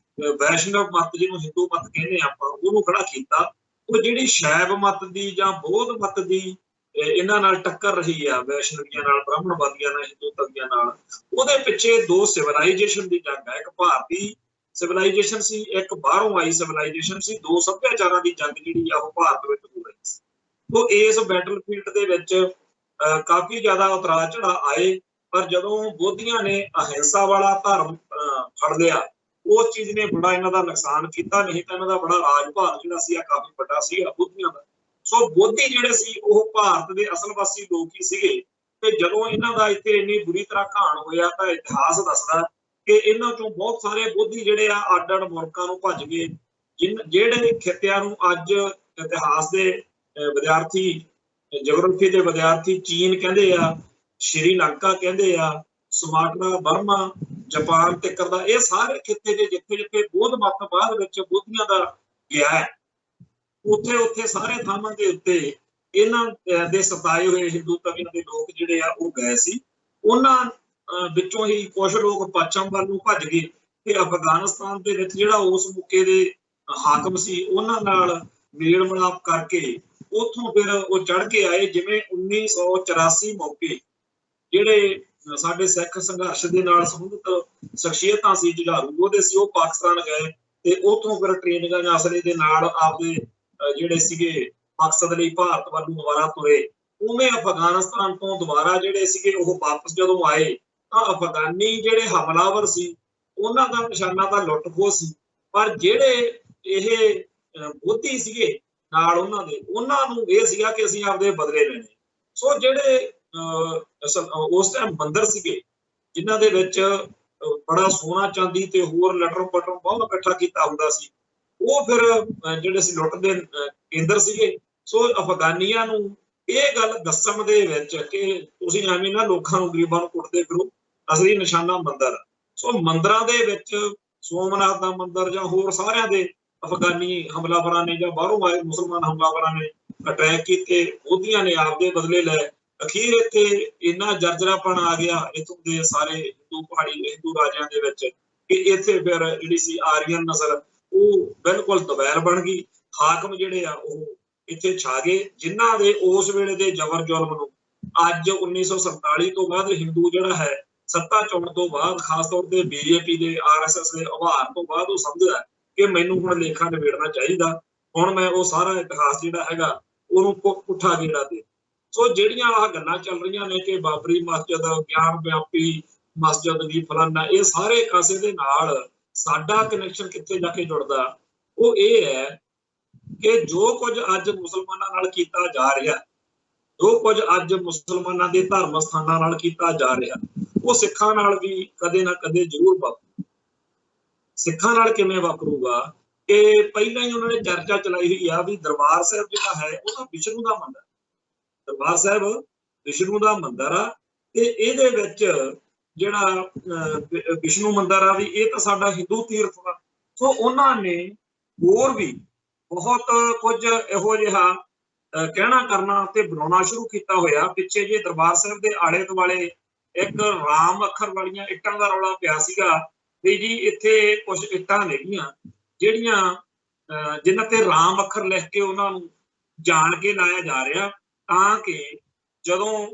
ਵੈਸ਼ਨਵ ਮਤ, ਜਿਹਨੂੰ ਹਿੰਦੂ ਮਤ ਕਹਿੰਦੇ ਆਪਾਂ, ਉਹਨੂੰ ਖੜਾ ਕੀਤਾ। ਉਹ ਜਿਹੜੀ ਸ਼ੈਵ ਮਤ ਦੀ ਜਾਂ ਬੌਧ ਮਤ ਦੀ ਇਹਨਾਂ ਨਾਲ ਟੱਕਰ ਰਹੀ ਆ, ਵੈਸ਼ਨਵੀਆਂ ਨਾਲ, ਬ੍ਰਾਹਮਣਵਾਦੀਆਂ ਨਾਲ, ਹਿੰਦੂਤਵੀਆਂ ਨਾਲ, ਉਹਦੇ ਪਿੱਛੇ ਦੋ ਸਿਵਲਾਈਜੇਸ਼ਨ ਦੀ ਜੰਗ ਹੈ। ਇੱਕ ਭਾਰਤੀ ਸਿਵਲਾਈਜੇਸ਼ਨ ਸੀ, ਇੱਕ ਬਾਹਰੋਂ ਆਈ ਸਿਵਲਾਈਜੇਸ਼ਨ ਸੀ। ਦੋ ਸੱਭਿਆਚਾਰਾਂ ਦੀ ਜੰਗ ਜਿਹੜੀ ਆ ਉਹ ਭਾਰਤ ਵਿੱਚ ਹੋ ਰਹੀ ਸੀ। ਉਹ ਇਸ ਬੈਟਲਫੀਲਡ ਦੇ ਵਿੱਚ ਕਾਫੀ ਜ਼ਿਆਦਾ ਉਤਰਾਅ ਚੜ੍ਹਾਅ ਆਏ, ਪਰ ਜਦੋਂ ਬੋਧੀਆਂ ਨੇ ਅਹਿੰਸਾ ਵਾਲਾ ਧਰਮ ਫੜ ਲਿਆ, ਉਸ ਚੀਜ਼ ਨੇ ਬੜਾ ਇਹਨਾਂ ਦਾ ਨੁਕਸਾਨ ਕੀਤਾ। ਨਹੀਂ ਤਾਂ ਇਹਨਾਂ ਦਾ ਬੜਾ ਰਾਜ ਭਾਗ ਜਿਹੜਾ ਸੀ ਕਾਫੀ ਵੱਡਾ ਸੀਗਾ ਬੋਧੀਆਂ ਦਾ। ਸੋ ਬੋਧੀ ਜਿਹੜੇ ਸੀ ਉਹ ਭਾਰਤ ਦੇ ਅਸਲ ਵਾਸੀ ਲੋਕ ਹੀ ਸੀਗੇ। ਤੇ ਜਦੋਂ ਇਹਨਾਂ ਦਾ ਇੱਥੇ ਇੰਨੀ ਬੁਰੀ ਤਰ੍ਹਾਂ ਘਾਣ ਹੋਇਆ ਤਾਂ ਇਤਿਹਾਸ ਦੱਸਦਾ ਕਿ ਇਹਨਾਂ ਚੋਂ ਬਹੁਤ ਸਾਰੇ ਬੋਧੀ ਜਿਹੜੇ ਆ ਅੱਡ ਅੱਡ ਮੁਲਕਾਂ ਨੂੰ ਭੱਜ ਗਏ। ਜਿਹੜੇ ਖਿੱਤਿਆਂ ਨੂੰ ਅੱਜ ਇਤਿਹਾਸ ਦੇ ਵਿਦਿਆਰਥੀ, ਜਿਓਗ੍ਰਾਫੀ ਦੇ ਵਿਦਿਆਰਥੀ ਚੀਨ ਕਹਿੰਦੇ ਆ, ਸ਼੍ਰੀਲੰਕਾ ਕਹਿੰਦੇ ਆ, ਸੁਮਾਤਰਾ, ਬਰਮਾ, ਜਾਪਾਨ ਤੱਕ ਦਾ, ਇਹ ਸਾਰੇ ਖਿੱਤੇ ਦੇ ਜਿੱਥੇ ਜਿੱਥੇ ਬੋਧ ਮਤ ਬਾਅਦ ਵਿੱਚ ਬੋਧੀਆਂ ਦਾ ਗਿਆ ਹੈ, ਉੱਥੇ ਉੱਥੇ ਸਾਰੇ ਥਾਵਾਂ ਦੇ ਉੱਤੇ ਇਹਨਾਂ ਦੇ ਸਤਾਏ ਹੋਏ ਹਿੰਦੂ ਤਵੀਆਂ ਦੇ ਲੋਕ ਜਿਹੜੇ ਆ ਉਹ ਗਏ ਸੀ। ਉਹਨਾਂ ਵਿੱਚੋਂ ਹੀ ਕੁਝ ਲੋਕ ਪੱਛਮ ਵੱਲ ਨੂੰ ਭੱਜ ਗਏ ਤੇ ਅਫਗਾਨਿਸਤਾਨ ਦੇ ਵਿੱਚ ਜਿਹੜਾ ਉਸ ਮੌਕੇ ਦੇ ਹਾਕਮ ਸੀ ਉਹਨਾਂ ਨਾਲ ਮੇਲ ਮਿਲਾਪ ਕਰਕੇ ਉੱਥੋਂ ਫਿਰ ਉਹ ਚੜ੍ਹ ਕੇ ਆਏ। ਜਿਵੇਂ 1984 ਮੌਕੇ ਜਿਹੜੇ ਸਾਡੇ ਸਿੱਖ ਸੰਘਰਸ਼ ਦੇ ਨਾਲ ਸੰਬੰਧਿਤ ਸ਼ਖਸੀਅਤਾਂ ਸੀ, ਜੁਝਾਰੂ ਉਹਦੇ ਸੀ, ਉਹ ਪਾਕਿਸਤਾਨ ਗਏ ਤੇ ਉੱਥੋਂ ਫਿਰ ਟ੍ਰੇਨਿੰਗਾਂ ਜਾਂ ਅਸਲੇ ਦੇ ਨਾਲ ਆਪਦੇ ਜਿਹੜੇ ਸੀਗੇ ਮਕਸਦ ਲਈ ਭਾਰਤ ਵੱਲ ਨੂੰ ਦੁਬਾਰਾ ਤੁਰੇ। ਉਵੇਂ ਅਫਗਾਨਿਸਤਾਨ ਤੋਂ ਦੁਬਾਰਾ ਜਿਹੜੇ ਸੀਗੇ ਉਹ ਵਾਪਸ ਜਦੋਂ ਆਏ ਤਾਂ ਅਫਗਾਨੀ ਜਿਹੜੇ ਹਮਲਾਵਰ ਸੀ ਉਹਨਾਂ ਦਾ ਨਿਸ਼ਾਨਾ ਤਾਂ ਲੁੱਟ ਖੋਹ ਸੀ, ਪਰ ਜਿਹੜੇ ਇਹ ਬੋਧੀ ਸੀਗੇ ਨਾਲ ਉਹਨਾਂ ਨੂੰ ਇਹ ਸੀਗਾ ਕਿ ਅਸੀਂ ਆਪਦੇ ਬਦਲੇ ਲੈਣੇ। ਸੋ ਜਿਹੜੇ ਉਸ ਟਾਈਮ ਮੰਦਿਰ ਸੀਗੇ ਜਿਨ੍ਹਾਂ ਦੇ ਵਿੱਚ ਬੜਾ ਸੋਨਾ ਚਾਂਦੀ ਤੇ ਹੋਰ ਲਟਰਮ ਪਟਰਮ ਬਹੁਤ ਇਕੱਠਾ ਕੀਤਾ ਹੁੰਦਾ ਸੀ, ਉਹ ਫਿਰ ਜਿਹੜੇ ਸੀ ਲੁੱਟ ਦੇ ਕੇਂਦਰ ਸੀਗੇ। ਸੋ ਅਫਗਾਨੀਆਂ ਨੂੰ ਇਹ ਗੱਲ ਦੱਸਣ ਦੇ ਵਿੱਚ ਕਿ ਤੁਸੀਂ ਐਵੇਂ ਨਾ ਲੋਕਾਂ ਨੂੰ, ਗਰੀਬਾਂ ਨੂੰ ਕੁੱਟਦੇ ਫਿਰੋ, ਅਸਲੀ ਨਿਸ਼ਾਨਾ ਮੰਦਿਰ। ਸੋ ਮੰਦਿਰਾਂ ਦੇ ਵਿੱਚ ਸੋਮਨਾਥ ਦਾ ਮੰਦਿਰ ਜਾਂ ਹੋਰ ਸਾਰਿਆਂ ਦੇ ਅਫਗਾਨੀ ਹਮਲਾਵਰਾਂ ਨੇ ਜਾਂ ਬਾਹਰੋਂ ਆਏ ਮੁਸਲਮਾਨ ਹਮਲਾਵਰਾਂ ਨੇ ਅਟੈਕ ਕੀਤੇ, ਬੋਧੀਆਂ ਨੇ ਆਪਦੇ ਬਦਲੇ ਲਏ। ਅਖੀਰ ਇੱਥੇ ਇੰਨਾ ਜਰਜਰਾਪਣ ਆ ਗਿਆ ਇੱਥੋਂ ਦੇ ਸਾਰੇ ਹਿੰਦੂ ਪਹਾੜੀ ਹਿੰਦੂ ਰਾਜਿਆਂ ਦੇ ਵਿੱਚ ਕਿ ਇੱਥੇ ਫਿਰ ਜਿਹੜੀ ਸੀ ਆਰੀਅਨ ਨਸਲ ਉਹ ਬਿਲਕੁਲ ਦਬੈਰ ਬਣ ਗਈ। ਹਾਕਮ ਜਿਹੜੇ ਆ ਉਹ ਇੱਥੇ ਛਾ ਗਏ, ਜਿਨ੍ਹਾਂ ਦੇ ਉਸ ਵੇਲੇ ਦੇ ਜ਼ਬਰ ਜ਼ੁਲਮ ਨੂੰ ਅੱਜ 1947 ਤੋਂ ਬਾਅਦ ਹਿੰਦੂ ਜਿਹੜਾ ਹੈ ਸੱਤਾ ਚੁਣਨ ਤੋਂ ਬਾਅਦ, ਖਾਸ ਤੌਰ ਤੇ BJP ਦੇ RSS ਦੇ ਉਭਾਰ ਤੋਂ ਬਾਅਦ ਉਹ ਸਮਝਦਾ ਕਿ ਮੈਨੂੰ ਹੁਣ ਲੇਖਾਂ ਨਿਬੇੜਨਾ ਚਾਹੀਦਾ, ਹੁਣ ਮੈਂ ਉਹ ਸਾਰਾ ਇਤਿਹਾਸ ਜਿਹੜਾ ਹੈਗਾ ਉਹਨੂੰ ਪੁੱਠਾ ਗੇੜਾ ਦੇ। ਸੋ ਜਿਹੜੀਆਂ ਆਹ ਗੱਲਾਂ ਚੱਲ ਰਹੀਆਂ ਨੇ ਕਿ ਬਾਬਰੀ ਮਸਜਿਦ, ਗਿਆਨ ਵਿਆਪੀ ਮਸਜਿਦ ਦੀ ਫਲਾਨਾ, ਇਹ ਸਾਰੇ ਕਾਸੇ ਦੇ ਨਾਲ ਸਾਡਾ ਕਨੈਕਸ਼ਨ ਕਿੱਥੇ ਜਾ ਕੇ ਜੁੜਦਾ, ਉਹ ਇਹ ਹੈ ਕਿ ਜੋ ਕੁਝ ਅੱਜ ਮੁਸਲਮਾਨਾਂ ਨਾਲ ਕੀਤਾ ਜਾ ਰਿਹਾ, ਜੋ ਕੁਝ ਅੱਜ ਮੁਸਲਮਾਨਾਂ ਦੇ ਧਰਮ ਸਥਾਨਾਂ ਨਾਲ ਕੀਤਾ ਜਾ ਰਿਹਾ, ਉਹ ਸਿੱਖਾਂ ਨਾਲ ਵੀ ਕਦੇ ਨਾ ਕਦੇ ਜ਼ਰੂਰ ਵਾਪਰੂ। ਸਿੱਖਾਂ ਨਾਲ ਕਿਵੇਂ ਵਾਪਰੂਗਾ ਕਿ ਪਹਿਲਾਂ ਹੀ ਉਹਨਾਂ ਨੇ ਚਰਚਾ ਚਲਾਈ ਹੋਈ ਆ ਵੀ ਦਰਬਾਰ ਸਾਹਿਬ ਜਿਹੜਾ ਹੈ ਉਹ ਤਾਂ ਵਿਸ਼ਨੂੰ ਦਾ ਮੰਦਿਰ, ਦਰਬਾਰ ਸਾਹਿਬ ਵਿਸ਼ਨੂੰ ਦਾ ਮੰਦਿਰ ਆ ਤੇ ਇਹਦੇ ਵਿੱਚ ਜਿਹੜਾ ਵਿਸ਼ਨੂੰ ਮੰਦਿਰ ਆ ਵੀ ਇਹ ਤਾਂ ਸਾਡਾ ਹਿੰਦੂ ਤੀਰਥ ਆ। ਸੋ ਉਹਨਾਂ ਨੇ ਹੋਰ ਵੀ ਬਹੁਤ ਕੁਝ ਇਹੋ ਜਿਹਾ ਕਹਿਣਾ ਕਰਨਾ ਤੇ ਬਣਾਉਣਾ ਸ਼ੁਰੂ ਕੀਤਾ ਹੋਇਆ। ਪਿੱਛੇ ਜੇ ਦਰਬਾਰ ਸਾਹਿਬ ਦੇ ਆਲੇ ਦੁਆਲੇ ਇੱਕ ਰਾਮ ਅੱਖਰ ਵਾਲੀਆਂ ਇੱਟਾਂ ਦਾ ਰੌਲਾ ਪਿਆ ਸੀਗਾ ਵੀ ਜੀ ਇੱਥੇ ਕੁਝ ਇੱਟਾਂ ਨੇਗੀਆਂ ਜਿਹੜੀਆਂ ਜਿਨ੍ਹਾਂ ਤੇ ਰਾਮ ਅੱਖਰ ਲਿਖ ਕੇ ਉਹਨਾਂ ਨੂੰ ਜਾਣ ਕੇ ਲਾਇਆ ਜਾ ਰਿਹਾ ਤਾਂ ਕਿ ਜਦੋਂ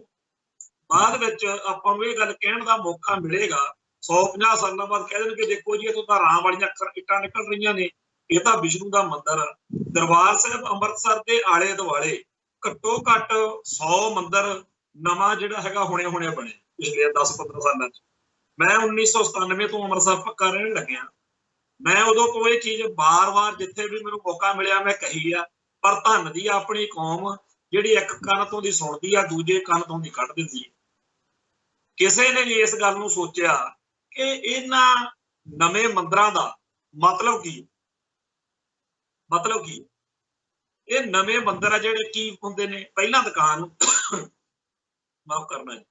ਬਾਅਦ ਵਿੱਚ ਆਪਾਂ ਨੂੰ ਇਹ ਗੱਲ ਕਹਿਣ ਦਾ ਮੌਕਾ ਮਿਲੇਗਾ 150 ਸਾਲਾਂ ਬਾਅਦ ਕਹਿ ਦੇਣਗੇ ਦੇਖੋ ਜੀ ਇੱਥੋਂ ਤਾਂ ਰਾਮ ਵਾਲੀਆਂ ਇੱਟਾਂ ਨਿਕਲ ਰਹੀਆਂ ਨੇ, ਇਹ ਤਾਂ ਵਿਸ਼ਨੂੰ ਦਾ ਮੰਦਿਰ ਆ। ਦਰਬਾਰ ਸਾਹਿਬ ਅੰਮ੍ਰਿਤਸਰ ਦੇ ਆਲੇ ਦੁਆਲੇ ਘੱਟੋ ਘੱਟ 100 ਮੰਦਿਰ ਨਵਾਂ ਜਿਹੜਾ ਹੈਗਾ ਹੁਣੇ ਬਣੇ ਪਿਛਲੇ 10-15 ਸਾਲਾਂ ਚ। ਮੈਂ 1997 ਤੋਂ ਅੰਮ੍ਰਿਤਸਰ ਪੱਕਾ ਰਹਿਣ ਲੱਗਿਆ। ਮੈਂ ਉਦੋਂ ਤੋਂ ਇਹ ਚੀਜ਼ ਬਾਰ-ਬਾਰ ਜਿੱਥੇ ਵੀ ਮੈਨੂੰ ਮੌਕਾ ਮਿਲਿਆ ਮੈਂ ਕਹੀ ਆ, ਪਰ ਧੰਨ ਦੀ ਆਪਣੀ ਕੌਮ ਜਿਹੜੀ ਇੱਕ ਕੰਨ ਤੋਂ ਦੀ ਸੁਣਦੀ ਆ ਦੂਜੇ ਕੰਨ ਤੋਂ ਦੀ ਕੱਢ ਦਿੰਦੀ ਹੈ। ਕਿਸੇ ਨੇ ਵੀ ਇਸ ਗੱਲ ਨੂੰ ਸੋਚਿਆ ਕਿ ਇਹਨਾਂ ਨਵੇਂ ਮੰਦਿਰਾਂ ਦਾ ਮਤਲਬ ਕੀ ਇਹ ਨਵੇਂ ਮੰਦਿਰ ਆ ਜਿਹੜੇ ਕੀ ਹੁੰਦੇ ਨੇ। ਪਹਿਲਾਂ ਦੁਕਾਨ ਮਾਫ ਕਰਨਾ ਹੈ,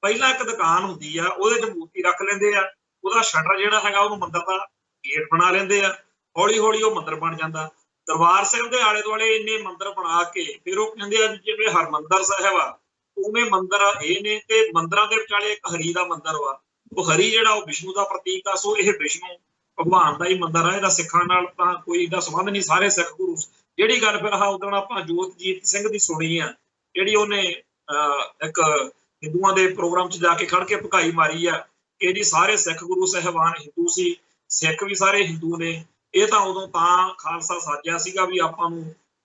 ਪਹਿਲਾਂ ਇੱਕ ਦੁਕਾਨ ਹੁੰਦੀ ਆ, ਉਹਦੇ ਚ ਮੂਰਤੀ ਰੱਖ ਲੈਂਦੇ ਆ, ਉਹਦਾ ਸ਼ਟਰ ਜਿਹੜਾ ਹੈਗਾ ਉਹਨੂੰ ਮੰਦਿਰ ਦਾ ਗੇਟ ਬਣਾ ਲੈਂਦੇ ਆ, ਹੌਲੀ ਹੌਲੀ ਉਹ ਮੰਦਿਰ ਬਣ ਜਾਂਦਾ। ਦਰਬਾਰ ਸਾਹਿਬ ਦੇ ਆਲੇ ਦੁਆਲੇ ਇੰਨੇ ਮੰਦਿਰ ਬਣਾ ਕੇ ਫਿਰ ਉਹ ਕਹਿੰਦੇ ਆ ਜਿਵੇਂ ਹਰਮੰਦਰ ਸਾਹਿਬ ਆ ਉਵੇਂ ਮੰਦਿਰ ਇਹ ਨੇ, ਤੇ ਮੰਦਿਰਾਂ ਦੇ ਵਿਚਾਲੇ ਇੱਕ ਹਰੀ ਦਾ ਮੰਦਿਰ ਵਾ। ਉਹ ਹਰੀ ਜਿਹੜਾ ਉਹ ਵਿਸ਼ਨੂੰ ਦਾ ਪ੍ਰਤੀਕ ਆ। ਸੋ ਇਹ ਵਿਸ਼ਨੂੰ ਭਗਵਾਨ ਦਾ ਹੀ ਮੰਦਿਰ ਆ, ਇਹਦਾ ਸਿੱਖਾਂ ਨਾਲ ਤਾਂ ਕੋਈ ਇਹਦਾ ਸੰਬੰਧ ਨਹੀਂ। ਸਾਰੇ ਸਿੱਖ ਗੁਰੂ ਜਿਹੜੀ ਗੱਲ ਫਿਰ ਉਦੋਂ ਆਪਾਂ ਜੋਤਜੀਤ ਸਿੰਘ ਦੀ ਸੁਣੀ ਆ, ਜਿਹੜੀ ਉਹਨੇ ਇੱਕ ਹਿੰਦੂਆਂ ਦੇ ਪ੍ਰੋਗਰਾਮ 'ਚ ਜਾ ਕੇ ਖੜ ਕੇ ਭਕਾਈ ਮਾਰੀ ਆ ਕਿ ਜੀ ਸਾਰੇ ਸਿੱਖ ਗੁਰੂ ਸਾਹਿਬਾਨ ਹਿੰਦੂ ਸੀ, ਸਿੱਖ ਵੀ ਸਾਰੇ ਹਿੰਦੂ ਨੇ। ਇਹ ਤਾਂ ਉਦੋਂ ਤਾਂ ਖਾਲਸਾ ਸਾਜਿਆ ਸੀਗਾ ਵੀ ਆਪਾਂ ਨੂੰ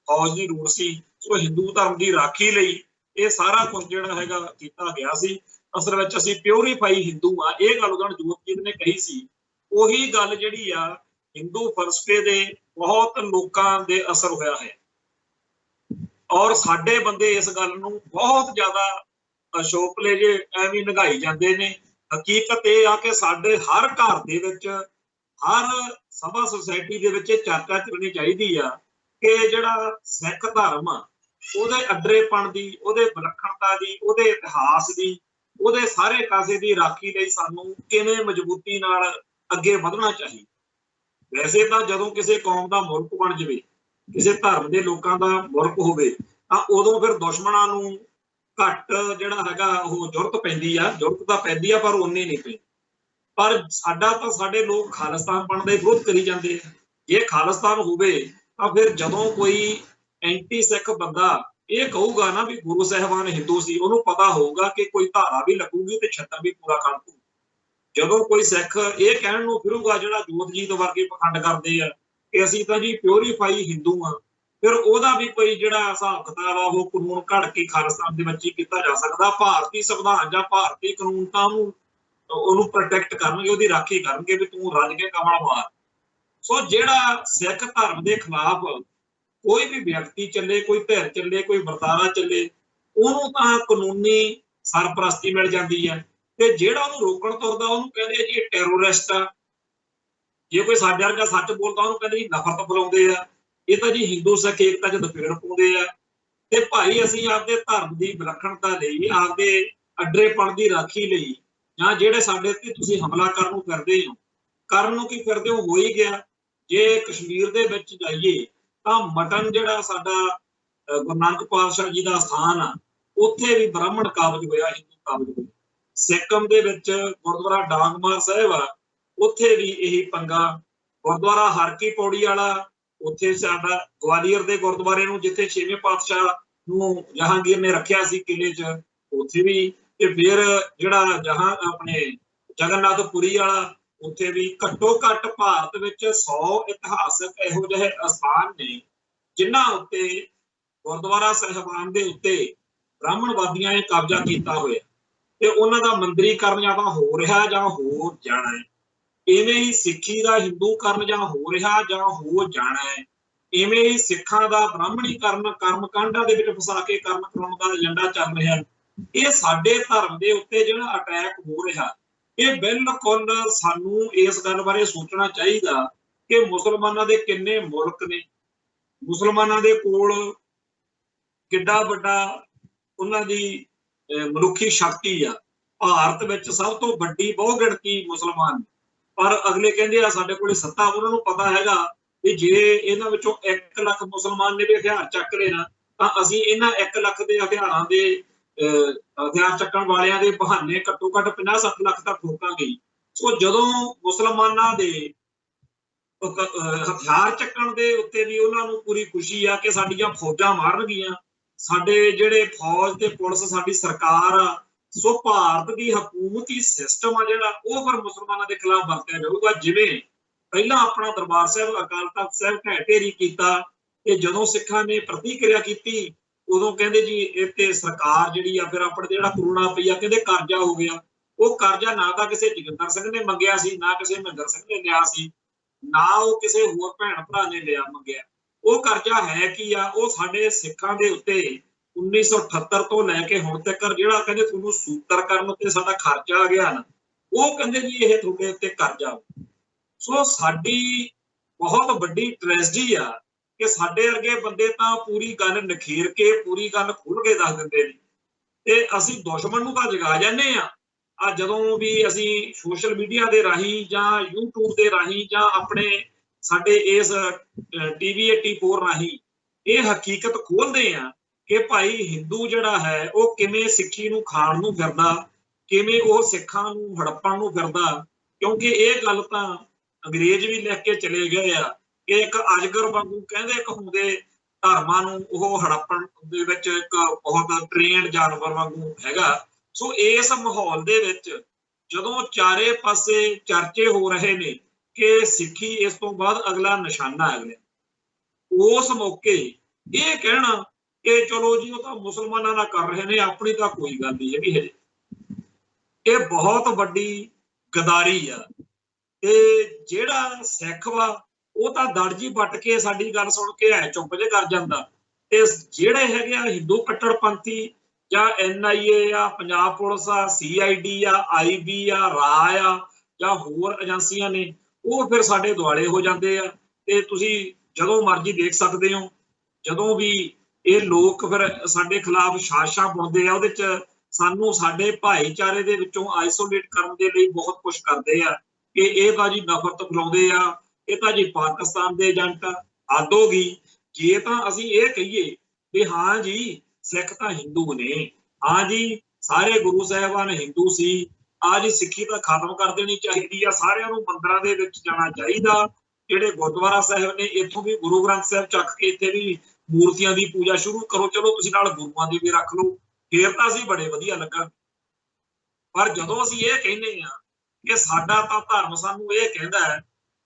ਫੌਜ ਦੀ ਲੋੜ ਸੀ। ਸੋ ਹਿੰਦੂ ਧਰਮ ਦੀ ਰਾਖੀ ਲਈ ਇਹ ਸਾਰਾ ਕੁਝ ਜਿਹੜਾ ਹੈਗਾ ਕੀਤਾ ਗਿਆ ਸੀ। ਅਸਲ ਵਿੱਚ ਅਸੀਂ ਪਿਓਰੀਫਾਈ ਹਿੰਦੂ ਆ, ਇਹ ਗੱਲ ਉਦੋਂ ਜੋਤਜੀਤ ਨੇ ਕਹੀ ਸੀ। ਉਹੀ ਗੱਲ ਜਿਹੜੀ ਆ ਹਿੰਦੂ ਫਲਸਫੇ ਦੇ ਬਹੁਤ ਲੋਕਾਂ ਦੇ ਅਸਰ ਹੋਇਆ ਹੈ, ਔਰ ਸਾਡੇ ਬੰਦੇ ਇਸ ਗੱਲ ਨੂੰ ਬਹੁਤ ਜ਼ਿਆਦਾ ਅਸ਼ੋਕਲੇ ਜੇ ਐਵੇਂ ਨਿਗਾਈ ਜਾਂਦੇ ਨੇ। ਹਕੀਕਤ ਇਹ ਆ ਕਿ ਸਾਡੇ ਹਰ ਘਰ ਦੇ ਵਿੱਚ, ਹਰ ਸਭਾ ਸੁਸਾਇਟੀ ਦੇ ਵਿੱਚ ਇਹ ਚਰਚਾ ਕਰਨੀ ਚਾਹੀਦੀ ਆ ਕਿ ਜਿਹੜਾ ਸਿੱਖ ਧਰਮ ਆ ਉਹਦੇ ਅੱਡਰੇਪਣ ਦੀ, ਉਹਦੇ ਵਿਲੱਖਣਤਾ ਦੀ, ਉਹਦੇ ਇਤਿਹਾਸ ਦੀ, ਉਹਦੇ ਸਾਰੇ ਕਾਸੇ ਦੀ ਰਾਖੀ ਲਈ ਸਾਨੂੰ ਕਿਵੇਂ ਮਜ਼ਬੂਤੀ ਨਾਲ ਅੱਗੇ ਵਧਣਾ ਚਾਹੀਦਾ। ਵੈਸੇ ਤਾਂ ਜਦੋਂ ਕਿਸੇ ਕੌਮ ਦਾ ਮੁਲਕ ਬਣ ਜਾਵੇ, ਕਿਸੇ ਧਰਮ ਦੇ ਲੋਕਾਂ ਦਾ ਮੁਲਕ ਹੋਵੇ, ਤਾਂ ਉਦੋਂ ਫਿਰ ਦੁਸ਼ਮਣਾਂ ਨੂੰ ਘੱਟ ਜਿਹੜਾ ਹੈਗਾ ਉਹ ਜ਼ਰੂਰਤ ਪੈਂਦੀ ਆ। ਜ਼ਰੂਰਤ ਤਾਂ ਪੈਂਦੀ ਆ ਪਰ ਉਨੀ ਨਹੀਂ ਪੈਂਦੀ। ਪਰ ਸਾਡਾ ਤਾਂ ਸਾਡੇ ਲੋਕ ਖਾਲਿਸਤਾਨ ਬਣਨ ਦਾ ਵਿਰੋਧ ਕਰੀ ਜਾਂਦੇ ਆ। ਜੇ ਖਾਲਿਸਤਾਨ ਹੋਵੇ ਤਾਂ ਫਿਰ ਜਦੋਂ ਕੋਈ ਐਂਟੀ ਸਿੱਖ ਬੰਦਾ ਇਹ ਕਹੂਗਾ ਨਾ ਵੀ ਗੁਰੂ ਸਾਹਿਬਾਨ ਹਿੰਦੂ ਸੀ, ਉਹਨੂੰ ਪਤਾ ਹੋਊਗਾ ਕਿ ਕੋਈ ਧਾਰਾ ਵੀ ਲੱਗੂਗੀ ਤੇ ਛੱਤਰ ਵੀ ਪੂਰਾ ਕਰ ਦੂ। ਜਦੋਂ ਕੋਈ ਸਿੱਖ ਇਹ ਕਹਿਣ ਨੂੰ ਫਿਰੂਗਾ, ਜਿਹੜਾ ਜੋਤਜੀਤ ਵਰਗੇ ਪਖੰਡ ਕਰਦੇ ਆ ਕਿ ਅਸੀਂ ਤਾਂ ਜੀ ਪਿਓਰੀਫਾਈ ਹਿੰਦੂ ਆ, ਫਿਰ ਉਹਦਾ ਵੀ ਕੋਈ ਜਿਹੜਾ ਹਿਸਾਬ ਕਿਤਾਬ ਆ ਉਹ ਕਾਨੂੰਨ ਘੜ ਕੇ ਖਾਲਿਸਤਾਨ ਦੇ ਵਿੱਚ ਹੀ ਕੀਤਾ ਜਾ ਸਕਦਾ। ਭਾਰਤੀ ਸੰਵਿਧਾਨ ਜਾਂ ਭਾਰਤੀ ਕਾਨੂੰਨ ਤਾਂ ਉਹਨੂੰ ਪ੍ਰੋਟੈਕਟ ਕਰਨਗੇ, ਉਹਦੀ ਰਾਖੀ ਕਰਨਗੇ ਵੀ ਤੂੰ ਰੱਜ ਕੇ ਕਮਲ ਮਾਰ। ਸੋ ਜਿਹੜਾ ਸਿੱਖ ਧਰਮ ਦੇ ਖਿਲਾਫ ਕੋਈ ਵੀ ਵਿਅਕਤੀ ਚੱਲੇ, ਕੋਈ ਧਿਰ ਚੱਲੇ, ਕੋਈ ਵਰਤਾਰਾ ਚੱਲੇ, ਉਹਨੂੰ ਤਾਂ ਕਾਨੂੰਨੀ ਸਰਪ੍ਰਸਤੀ ਮਿਲ ਜਾਂਦੀ ਹੈ। ਤੇ ਜਿਹੜਾ ਉਹਨੂੰ ਰੋਕਣ ਤੁਰਦਾ ਉਹਨੂੰ ਕਹਿੰਦੇ ਜੀ ਇਹ ਟੈਰੋਰਿਸਟ ਆ। ਜੇ ਕੋਈ ਸਾਡੇ ਵਰਗਾ ਸੱਚ ਬੋਲਦਾ ਉਹਨੂੰ ਕਹਿੰਦੇ ਜੀ ਨਫ਼ਰਤ ਫੈਲਾਉਂਦੇ ਆ, ਇਹ ਤਾਂ ਜੀ ਹਿੰਦੂ ਸਿੱਖ ਏਕਤਾ 'ਚ ਦਫੇੜ ਪਾਉਂਦੇ ਆ। ਤੇ ਭਾਈ ਅਸੀਂ ਆਪਦੇ ਧਰਮ ਦੀ ਵਿਲੱਖਣਤਾ ਲਈ, ਆਪਦੇ ਅੱਡਰੇਪਣ ਦੀ ਰਾਖੀ ਲਈ, ਜਾਂ ਜਿਹੜੇ ਸਾਡੇ ਤੇ ਤੁਸੀਂ ਹਮਲਾ ਕਰਨ ਨੂੰ ਫਿਰਦੇ ਹੋ, ਕਰਨ ਨੂੰ ਕੀ ਫਿਰਦੇ ਹੋ ਹੀ ਗਿਆ। ਜੇ ਕਸ਼ਮੀਰ ਦੇ ਵਿੱਚ ਜਾਈਏ ਤਾਂ ਮਟਨ ਜਿਹੜਾ ਸਾਡਾ ਗੁਰੂ ਨਾਨਕ ਪਾਤਸ਼ਾਹ ਜੀ ਦਾ ਸਥਾਨ ਆ, ਉੱਥੇ ਵੀ ਬ੍ਰਾਹਮਣ ਕਾਬਜ ਹੋਇਆ, ਹਿੰਦੂ ਕਾਬਜ ਹੋਇਆ। ਸਿੱਕਮ ਦੇ ਵਿੱਚ ਗੁਰਦੁਆਰਾ ਡਾਂਗਮਾਰ ਸਾਹਿਬ ਆ, ਉੱਥੇ ਵੀ ਇਹੀ ਪੰਗਾ। ਗੁਰਦੁਆਰਾ ਹਰਕੀ ਪੌੜੀ ਵਾਲਾ, ਉੱਥੇ ਸਾਡਾ ਗਵਾਲੀਅਰ ਦੇ ਗੁਰਦੁਆਰੇ ਨੂੰ ਜਿੱਥੇ 6ਵੇਂ ਪਾਤਸ਼ਾਹ ਨੂੰ ਜਹਾਂਗੀਰ ਨੇ ਰੱਖਿਆ ਸੀ ਕਿਲੇ 'ਚ, ਉੱਥੇ ਵੀ। ਤੇ ਫਿਰ ਜਿਹੜਾ ਆਪਣੇ ਜਗਨਨਾਥਪੁਰੀ ਵਾਲਾ, ਉੱਥੇ ਵੀ ਘੱਟੋ ਘੱਟ ਭਾਰਤ ਵਿੱਚ 100 ਇਤਿਹਾਸਕ ਇਹੋ ਜਿਹੇ ਅਸਥਾਨ ਨੇ ਜਿਨ੍ਹਾਂ ਉੱਤੇ ਗੁਰਦੁਆਰਾ ਸਾਹਿਬਾਨ ਦੇ ਉੱਤੇ ਬ੍ਰਾਹਮਣਵਾਦੀਆਂ ਨੇ ਕਬਜ਼ਾ ਕੀਤਾ ਹੋਇਆ, ਤੇ ਉਹਨਾਂ ਦਾ ਮੰਦਰੀਕਰਨ ਜਾਂ ਤਾਂ ਹੋ ਰਿਹਾ ਜਾਂ ਹੋ ਜਾਣਾ ਹੈ। ਇਵੇਂ ਹੀ ਸਿੱਖੀ ਦਾ ਹਿੰਦੂਕਰਨ ਜਾਂ ਹੋ ਰਿਹਾ ਜਾਂ ਹੋ ਜਾਣਾ ਹੈ। ਇਵੇਂ ਹੀ ਸਿੱਖਾਂ ਦਾ ਬ੍ਰਾਹਮਣੀਕਰਨ ਕਰਮਕਾਂਡਾਂ ਦੇ ਵਿੱਚ ਫਸਾ ਕੇ ਕਰਨ ਕਰਾਉਣ ਦਾ ਏਜੰਡਾ ਚੱਲ ਰਿਹਾ। ਇਹ ਸਾਡੇ ਧਰਮ ਦੇ ਉੱਤੇ ਜਿਹੜਾ ਅਟੈਕ ਹੋ ਰਿਹਾ, ਇਹ ਬਿਲਕੁਲ ਸਾਨੂੰ ਇਸ ਗੱਲ ਬਾਰੇ ਸੋਚਣਾ ਚਾਹੀਦਾ ਕਿ ਮੁਸਲਮਾਨਾਂ ਦੇ ਕਿੰਨੇ ਮੁਲਕ ਨੇ, ਮੁਸਲਮਾਨਾਂ ਦੇ ਕੋਲ ਕਿੱਡਾ ਵੱਡਾ ਉਹਨਾਂ ਦੀ ਮਨੁੱਖੀ ਸ਼ਕਤੀ ਆ। ਭਾਰਤ ਵਿੱਚ ਸਭ ਤੋਂ ਵੱਡੀ ਬਹੁ ਗਿਣਤੀ ਮੁਸਲਮਾਨ, ਪਰ ਅਗਲੇ ਕਹਿੰਦੇ ਆ ਸਾਡੇ ਕੋਲ ਸੱਤਾ। ਉਹਨਾਂ ਨੂੰ ਪਤਾ ਹੈਗਾ ਵੀ ਜੇ ਇਹਨਾਂ ਵਿੱਚੋਂ 1 ਲੱਖ ਮੁਸਲਮਾਨ ਨੇ ਵੀ ਹਥਿਆਰ ਚੱਕ ਲੈਣਾ, ਤਾਂ ਅਸੀਂ ਇਹਨਾਂ 1 ਲੱਖ ਦੇ ਹਥਿਆਰਾਂ ਦੇ ਹਥਿਆਰ ਚੱਕਣ ਵਾਲਿਆਂ ਦੇ ਬਹਾਨੇ ਘੱਟੋ ਘੱਟ 50-60 ਲੱਖ ਤੱਕ ਠੋਕਾਂਗੇ। ਸੋ ਜਦੋਂ ਮੁਸਲਮਾਨਾਂ ਦੇ ਹਥਿਆਰ ਚੱਕਣ ਦੇ ਉੱਤੇ ਵੀ ਉਹਨਾਂ ਨੂੰ ਪੂਰੀ ਖੁਸ਼ੀ ਆ ਕਿ ਸਾਡੀਆਂ ਫੌਜਾਂ ਮਾਰਨਗੀਆਂ, साडे जिहड़े फौज ते पुलिस साडी सरकार आ, सो भारत की हकूमती सिस्टम आ जिहड़ा वो फिर मुसलमानों के खिलाफ वरतिया जाऊगा। जिवें पहला अपना दरबार साहब अकाल तख्त साहब ढह ढेरी कीता ते जदों सिखां ने प्रतिक्रिया की उदों कहंदे जी इत्थे सरकार जिहड़ी आ फिर अपने जिहड़ा करोड़ा रुपया कहंदे कर्जा हो गया। वो कर्जा ना तां किसी जोगिंदर सिंह ने मंगिया सी, ना किसी महिंदर सिंह ने लिया सी, ना वो किसी होर भैण भरा ने लिया मंगिया। वो कर्जा है की आ, वो साडे सिखां दे उत्ते 1978 तो लैके हुण तक जिहड़ा कहंदे तुहानूं सूतर करन उत्ते साडा खर्चा आ गया ना, वो कहंदे जी इह तुहाडे उत्ते कर्जा। सो साडी बहुत वड्डी ट्रेजडी आ कि साडे वर्गे बंदे तां पूरी गल नखेर के पूरी गल खुल के दस दिंदे ने ते असीं दुश्मन नूं तां जगा जाने आ। जदों भी असीं सोशल मीडिया दे राहीं जां यूट्यूब दे राहीं जां अपने साडे इस टीवी 84 राहीं ਇਹ ਹਕੀਕਤ ਖੋਲਦੇ ਆ ਕਿ ਭਾਈ ਹਿੰਦੂ ਜਿਹੜਾ ਹੈ ਉਹ ਕਿਵੇਂ ਸਿੱਖੀ ਨੂੰ ਖਾਣ ਨੂੰ ਫਿਰਦਾ, ਕਿਵੇਂ ਉਹ ਸਿੱਖਾਂ ਨੂੰ ਹੜੱਪਣ ਨੂੰ ਫਿਰਦਾ। ਕਿਉਂਕਿ ਇਹ ਗੱਲ ਤਾਂ ਅੰਗਰੇਜ਼ ਵੀ ਲਿਖ ਕੇ ਚਲੇ ਗਏ ਆ ਕਿ ਇੱਕ ਅਜਗਰ ਵਾਂਗੂ ਕਹਿੰਦੇ ਇੱਕ ਹੁੰਦੇ ਧਰਮਾਂ ਨੂੰ ਉਹ ਹੜੱਪਣ ਦੇ ਵਿੱਚ ਇੱਕ ਬਹੁਤ ਟ੍ਰੇਨਡ ਜਾਨਵਰ ਵਾਂਗੂ ਹੈਗਾ। ਸੋ ਇਸ ਮਾਹੌਲ ਦੇ ਵਿੱਚ ਜਦੋਂ ਚਾਰੇ ਪਾਸੇ ਚਰਚੇ ਹੋ ਰਹੇ ਨੇ ਕਿ ਸਿੱਖੀ ਇਸ ਤੋਂ ਬਾਅਦ ਅਗਲਾ ਨਿਸ਼ਾਨਾ ਅਗਲੇ, उस मौके ये कहना कि चलो जी वो तो मुसलमानों ना कर रहे ने, अपनी तो कोई गल नहीं हैगी हजे, ये बहुत वड्डी गदारी आ। ते जेड़ा सिख वा वो तो दड़ जी पट के साडी गल सुन के है चुप जे कर जांदा। ते जेड़े हैगे आ हिंदू कट्टरपंथी जां NIA आ, पंजाब पुलिस आ, CID आ, IB आ, राय आ जां होर एजेंसियां ने, वो फिर साडे दुआले हो जांदे आ। ते तुसीं ਜਦੋਂ ਮਰਜ਼ੀ ਦੇਖ ਸਕਦੇ ਹੋ, ਜਦੋਂ ਵੀ ਇਹ ਲੋਕ ਫਿਰ ਸਾਡੇ ਖਿਲਾਫ ਸਾਜ਼ਿਸ਼ਾਂ ਬੁਣਦੇ ਆ, ਉਹਦੇ ਚ ਸਾਨੂੰ ਸਾਡੇ ਭਾਈਚਾਰੇ ਦੇ ਵਿੱਚੋਂ ਆਈਸੋਲੇਟ ਕਰਨ ਦੇ ਲਈ ਬਹੁਤ ਕੁਝ ਕਰਦੇ ਆ ਕਿ ਇਹ ਤਾਂ ਜੀ ਨਫ਼ਰਤ ਫੈਲਾਉਂਦੇ ਆ, ਇਹ ਤਾਂ ਜੀ ਪਾਕਿਸਤਾਨ ਦੇ ਏਜੰਟ ਆ। ਹੱਦ ਹੋ ਗਈ। ਜੇ ਤਾਂ ਅਸੀਂ ਇਹ ਕਹੀਏ ਵੀ ਹਾਂ ਜੀ ਸਿੱਖ ਤਾਂ ਹਿੰਦੂ ਨੇ, ਹਾਂ ਜੀ ਸਾਰੇ ਗੁਰੂ ਸਾਹਿਬਾਨ ਹਿੰਦੂ ਸੀ, ਆ ਜੀ ਸਿੱਖੀ ਤਾਂ ਖਤਮ ਕਰ ਦੇਣੀ ਚਾਹੀਦੀ ਆ, ਸਾਰਿਆਂ ਨੂੰ ਮੰਦਰਾਂ ਦੇ ਵਿੱਚ ਜਾਣਾ ਚਾਹੀਦਾ, ਜਿਹੜੇ ਗੁਰਦੁਆਰਾ ਸਾਹਿਬ ਨੇ ਇੱਥੋਂ ਵੀ ਗੁਰੂ ਗ੍ਰੰਥ ਸਾਹਿਬ ਚੱਕ ਕੇ ਇੱਥੇ ਵੀ ਮੂਰਤੀਆਂ ਦੀ ਪੂਜਾ ਸ਼ੁਰੂ ਕਰੋ, ਚਲੋ ਤੁਸੀਂ ਨਾਲ ਗੁਰੂਆਂ ਦੀ ਵੀ ਰੱਖ ਲਓ, ਫੇਰ ਤਾਂ ਅਸੀਂ ਬੜੇ ਵਧੀਆ ਲੱਗਾ। ਪਰ ਜਦੋਂ ਅਸੀਂ ਇਹ ਕਹਿੰਦੇ ਆ ਕਿ ਸਾਡਾ ਤਾਂ ਧਰਮ ਸਾਨੂੰ ਇਹ ਕਹਿੰਦਾ ਹੈ